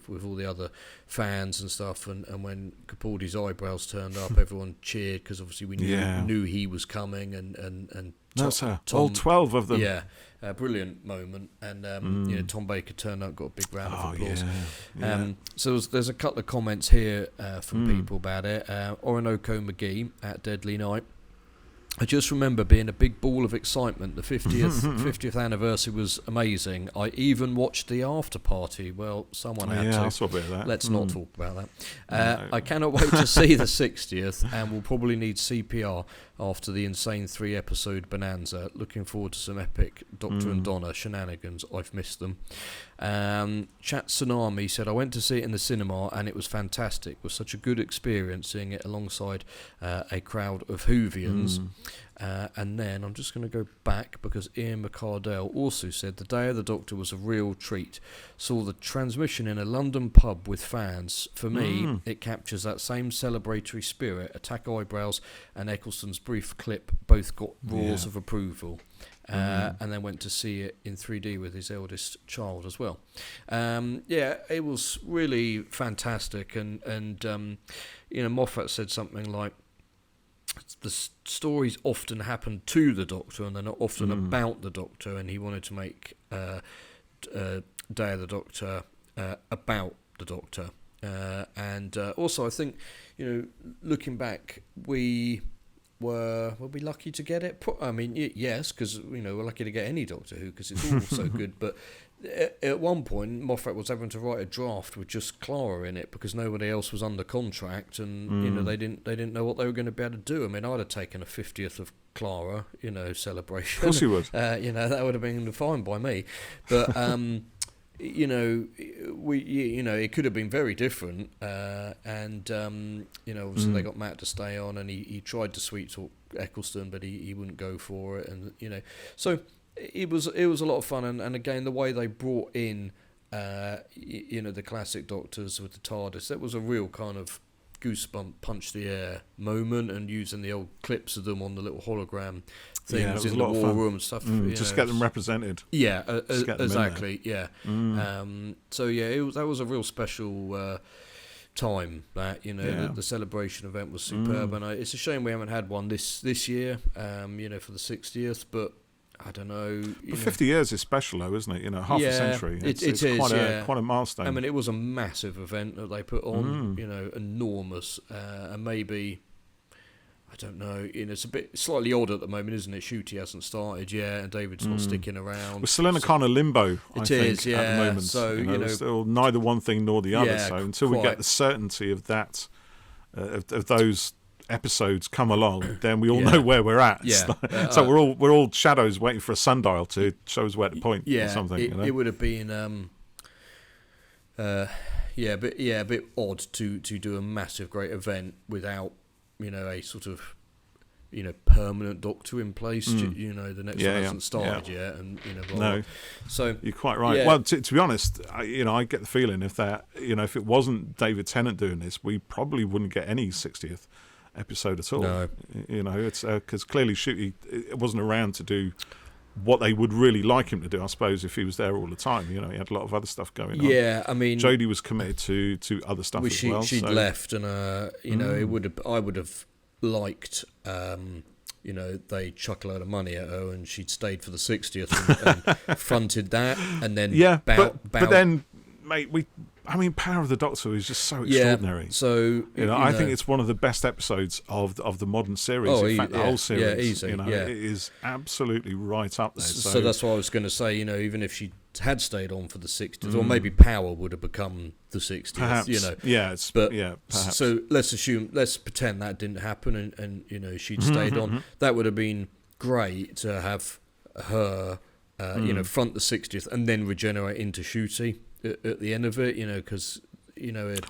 with all the other fans and stuff. And when Capaldi's eyebrows turned up, everyone cheered because obviously we knew he was coming. And Tom, all 12 of them. Yeah. A brilliant moment, and Tom Baker turned up, got a big round of applause. So there's a couple of comments here from people about it. Orinoco McGee at Deadly Night. I just remember being a big ball of excitement. The 50th anniversary was amazing. I even watched the after party. Well, someone had to. I saw a bit of that. Let's not talk about that. I cannot wait to see the 60th, and we'll probably need CPR after the insane 3-episode bonanza. Looking forward to some epic Doctor and Donna shenanigans. I've missed them. Chat Tsunami said, I went to see it in the cinema and it was fantastic. It was such a good experience seeing it alongside a crowd of Whovians. And then I'm just going to go back because Ian McCardell also said the Day of the Doctor was a real treat. Saw the transmission in a London pub with fans. For me, it captures that same celebratory spirit. Attack Eyebrows and Eccleston's brief clip both got roars of approval. And then went to see it in 3D with his eldest child as well. It was really fantastic. And Moffat said something like, the stories often happen to the Doctor and they're not often about the Doctor, and he wanted to make Day of the Doctor about the Doctor. And also I think, looking back, were we lucky to get it? I mean, yes, because we're lucky to get any Doctor Who because it's all so good. But at one point, Moffat was having to write a draft with just Clara in it because nobody else was under contract, and they didn't know what they were going to be able to do. I mean, I'd have taken a 50th of Clara, celebration. Of course you would. That would have been fine by me. But it could have been very different, obviously they got Matt to stay on, and he tried to sweet talk Eccleston, but he wouldn't go for it, and so it was a lot of fun, and again the way they brought in the classic Doctors with the TARDIS, that was a real kind of goosebump punch the air moment, and using the old clips of them on the little hologram things in the war room and stuff. Just get them represented. Yeah, exactly. Yeah. That was a real special time. That the celebration event was superb, and it's a shame we haven't had one this year. For the 60th, but I don't know. But 50 years is special, though, isn't it? Half a century. It's quite a milestone. I mean, it was a massive event that they put on. Enormous, and maybe. I don't know. It's a bit slightly odd at the moment, isn't it? Shooty hasn't started yet, and David's not sticking around. We're still in a kind of limbo, I think, at the moment. So still neither one thing nor the other. So until we get the certainty of that, of those episodes come along, then we all know where we're at. Yeah. So we're all shadows waiting for a sundial to show us where to point or something. It would have been a bit odd to do a massive great event without a sort of permanent Doctor in place. The next one hasn't started yet, and blah, no. Blah. So you're quite right. Yeah. Well, to be honest, I get the feeling if if it wasn't David Tennant doing this, we probably wouldn't get any 60th episode at all. No. It's because clearly Shooty wasn't around to do what they would really like him to do, I suppose, if he was there all the time. He had a lot of other stuff going on. Yeah, I mean, Jodie was committed to other stuff as well. She'd left, and I would have liked, they chuck a load of money at her, and she'd stayed for the 60th and fronted that, and then but then, mate, I mean, Power of the Doctor is just so extraordinary. So I think it's one of the best episodes of the modern series. In fact, the whole series. Yeah, easy. It is absolutely right up there. So that's what I was going to say. Even if she had stayed on for the 60th, or maybe Power would have become the 60th. Perhaps. Perhaps. So let's pretend that didn't happen, and she'd stayed on. That would have been great to have her, front the 60th and then regenerate into Ncuti at the end of it. Because.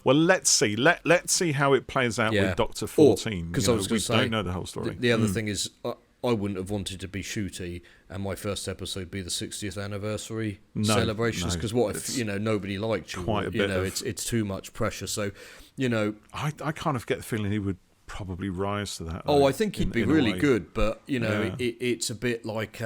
Well, let's see. Let's see how it plays out with Doctor 14. Because I was going to say, don't know the whole story. The other thing is, I wouldn't have wanted to be Ncuti and my first episode be the 60th anniversary celebrations. Because what if nobody liked you? Quite a bit. It's too much pressure. So, I kind of get the feeling he would probably rise to that. I think he'd be really good, but it's a bit like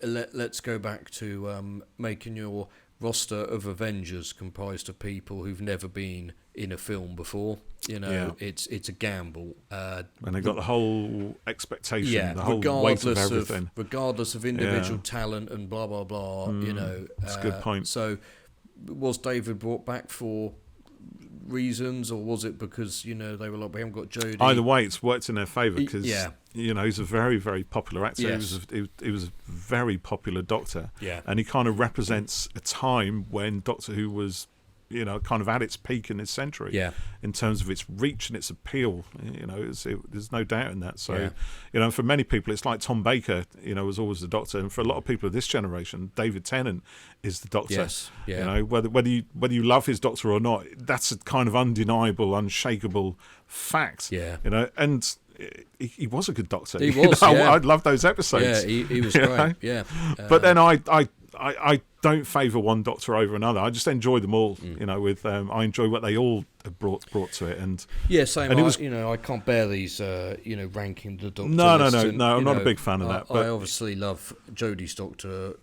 let's go back to making your roster of Avengers comprised of people who've never been in a film before. It's a gamble. And they got the whole expectation, the whole weight of everything. Regardless of individual talent and blah, blah, blah, That's a good point. So was David brought back for reasons, or was it because, they were like, we haven't got Jodie? Either way, it's worked in their favour because, he's a very, very popular actor. Yes. He was a very popular Doctor. Yeah. And he kind of represents a time when Doctor Who was, kind of at its peak in this century. Yeah. In terms of its reach and its appeal. There's no doubt in that. So, for many people, it's like Tom Baker, was always the Doctor. And for a lot of people of this generation, David Tennant is the Doctor. Yes. Yeah. Whether you love his Doctor or not, that's a kind of undeniable, unshakable fact. Yeah. And he was a good Doctor. He was. I'd love those episodes. Yeah, he was great. Yeah. But then I don't favour one Doctor over another. I just enjoy them all. I enjoy what they all have brought to it. And same. And I can't bear these. Ranking the Doctor. No. I'm not a big fan of that. But I obviously love Jodie's Doctor.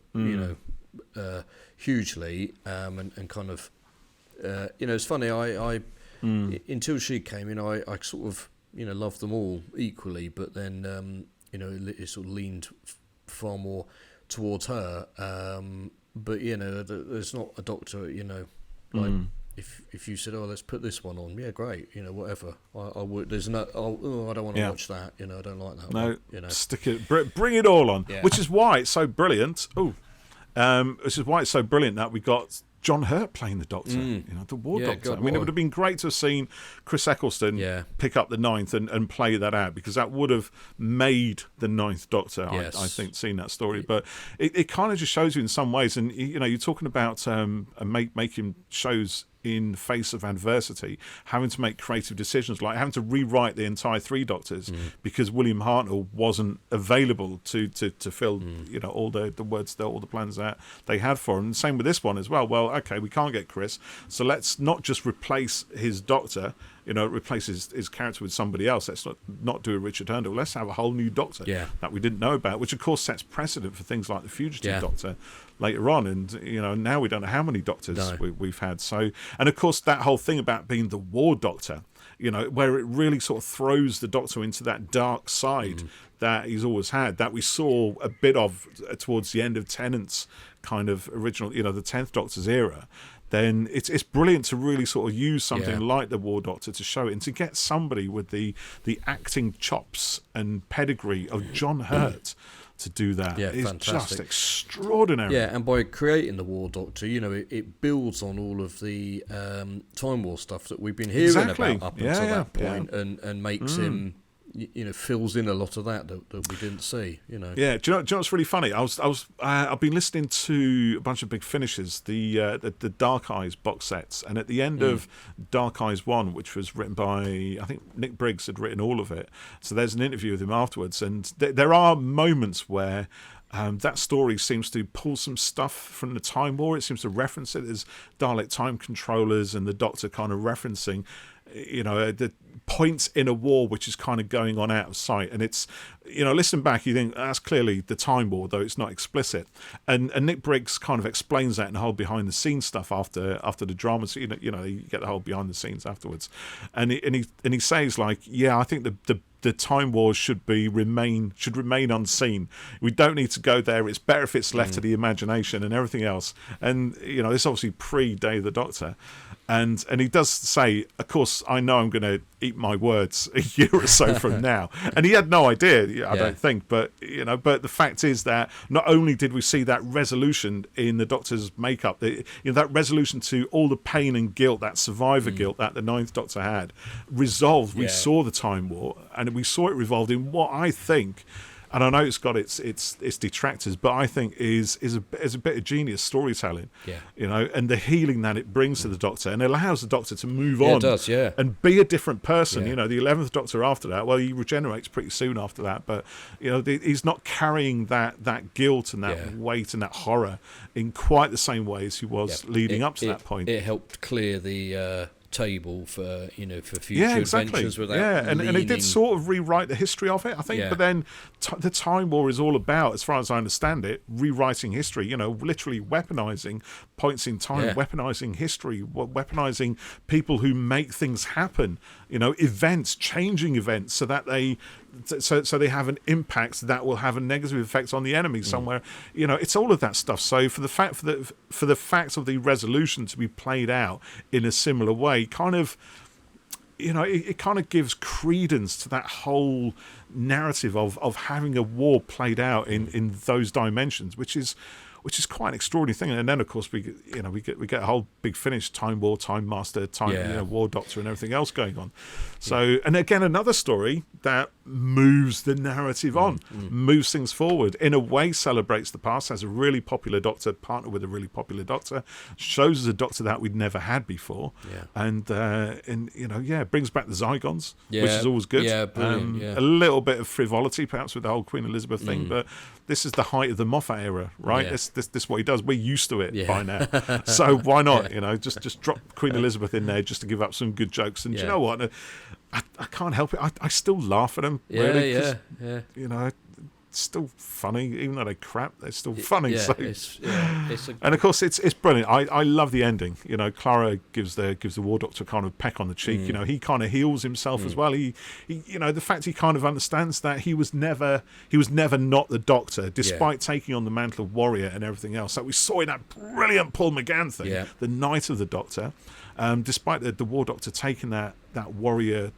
Hugely. And kind of. It's funny. I until she came in, I sort of loved them all equally. But then it sort of leaned far more towards her, but there's not a Doctor, like if you said, let's put this one on, great, whatever, I would. There's no, I don't want to watch that, I don't like that. No, one, stick it, bring it all on, which is why it's so brilliant. Which is why it's so brilliant that we got John Hurt playing the Doctor, the War Doctor. God, I mean, it would have been great to have seen Chris Eccleston pick up the 9th and play that out, because that would have made the 9th Doctor, I think, seeing that story. But it kind of just shows you in some ways, and you're talking about making shows in face of adversity, having to make creative decisions, like having to rewrite the entire 3 Doctors because William Hartnell wasn't available to fill all the words, all the plans that they had for him. And same with this one as well. Well, okay, we can't get Chris, so let's not just replace his Doctor, replace his character with somebody else. Let's not do a Richard Hurndall. Let's have a whole new Doctor that we didn't know about, which of course sets precedent for things like the Fugitive Doctor later on. And now we don't know how many Doctors we've had. So, and of course that whole thing about being the War Doctor, where it really sort of throws the Doctor into that dark side that he's always had, that we saw a bit of towards the end of Tennant's kind of original, the 10th Doctor's era. Then it's brilliant to really sort of use something like the War Doctor to show it, and to get somebody with the acting chops and pedigree of John Hurt to do that is fantastic. Just extraordinary. Yeah, and by creating the War Doctor, it builds on all of the Time War stuff that we've been hearing about up until that point, and makes him, fills in a lot of that we didn't see. Yeah, do you know what's really funny? I've been listening to a bunch of Big Finishes, the Dark Eyes box sets, and at the end of Dark Eyes 1, which was written by, I think Nick Briggs had written all of it, so there's an interview with him afterwards, and there are moments where that story seems to pull some stuff from the Time War. It seems to reference it. There's Dalek time controllers and the Doctor kind of referencing the points in a war which is kind of going on out of sight. And it's, listen back, you think that's clearly the Time War, though it's not explicit. And Nick Briggs kind of explains that in the whole behind the scenes stuff after the drama. So, you get the whole behind the scenes afterwards. And he says, like, I think the the Time War should remain unseen. We don't need to go there. It's better if it's left to the imagination and everything else. And this obviously pre-Day of the Doctor. And he does say, of course, I know I'm going to eat my words a year or so from now. And he had no idea, I don't think. But but the fact is that not only did we see that resolution in the Doctor's makeup, that resolution to all the pain and guilt, that survivor guilt that the Ninth Doctor had, resolved. We saw the Time War, and we saw it revolved in what I think. And I know it's got its detractors, but I think is a bit of genius storytelling. And the healing that it brings to the Doctor, and it allows the Doctor to move on, it does, and be a different person. The 11th Doctor after that, well, he regenerates pretty soon after that, but he's not carrying that guilt and that weight and that horror in quite the same way as he was leading up to that point. It helped clear the table for future adventures without and it did sort of rewrite the history of it, I think. But then the Time War is all about, as far as I understand it, rewriting history. Literally weaponizing points in time, weaponizing history, weaponizing people who make things happen. Events, changing events, so that they have an impact that will have a negative effect on the enemy somewhere. It's all of that stuff. So for the fact of the resolution to be played out in a similar way, kind of, it kind of gives credence to that whole narrative of having a war played out in those dimensions, which is quite an extraordinary thing. And then, of course, we get a whole big finish: Time War, Time Master, War Doctor, and everything else going on. So, and again, another story that moves the narrative on, moves things forward, in a way celebrates the past, has a really popular Doctor, partner with a really popular Doctor, shows us a Doctor that we'd never had before, and brings back the Zygons, which is always good. A little bit of frivolity, perhaps, with the whole Queen Elizabeth thing, but this is the height of the Moffat era, right? This is what he does. We're used to it by now, so why not? Just drop Queen Elizabeth in there just to give up some good jokes. And do you know what? I can't help it. I still laugh at them. Really, it's still funny, even though they're crap. They're still funny. And of course, it's brilliant. I love the ending. Clara gives the War Doctor kind of peck on the cheek. He kind of heals himself as well. He the fact he kind of understands that he was never not the Doctor, despite taking on the mantle of warrior and everything else that we saw in that brilliant Paul McGann thing, the Night of the Doctor. Despite the War Doctor taking that warrior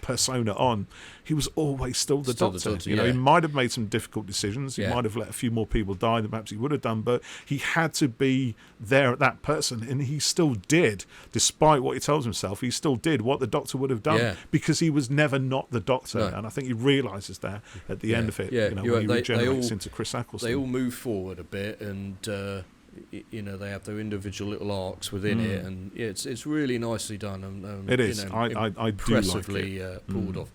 persona on, he was always still the Doctor. He might have made some difficult decisions. He might have let a few more people die than perhaps he would have done, but he had to be there at that person, and he still did, despite what he tells himself. He still did what the Doctor would have done because he was never not the Doctor. And I think he realises that at the end of it. When he regenerates into Chris Eccleston. They all move forward a bit, and they have their individual little arcs within it, and it's really nicely done, and it is. I impressively do like it. pulled off.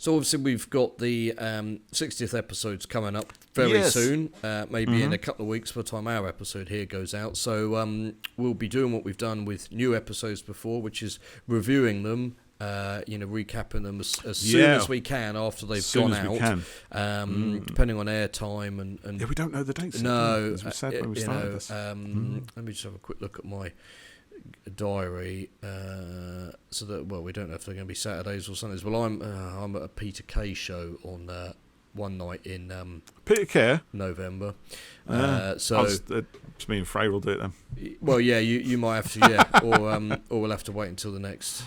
So obviously we've got the 60th episodes coming up very soon, maybe in a couple of weeks by the time our episode here goes out. So we'll be doing what we've done with new episodes before, which is reviewing them, recapping them as soon as we can after they've gone out, depending on airtime and we don't know the dates. No, as we said when we started this. Let me just have a quick look at my diary, so that we don't know if they're going to be Saturdays or Sundays. Well, I'm at a Peter Kay show on one night in Peter Kay November. So me and Frey will do it then. Well, you might have to, or we'll have to wait until the next.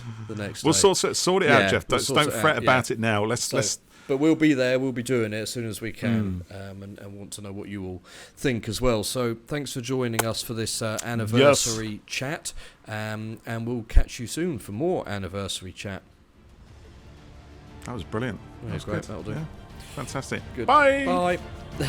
We'll sort it out, Jeff. Don't fret about it now. Let's. But we'll be there. We'll be doing it as soon as we can, and want to know what you all think as well. So thanks for joining us for this anniversary chat, and we'll catch you soon for more anniversary chat. That was brilliant. That was great. That'll do. Yeah. Fantastic. Good. Bye. Bye.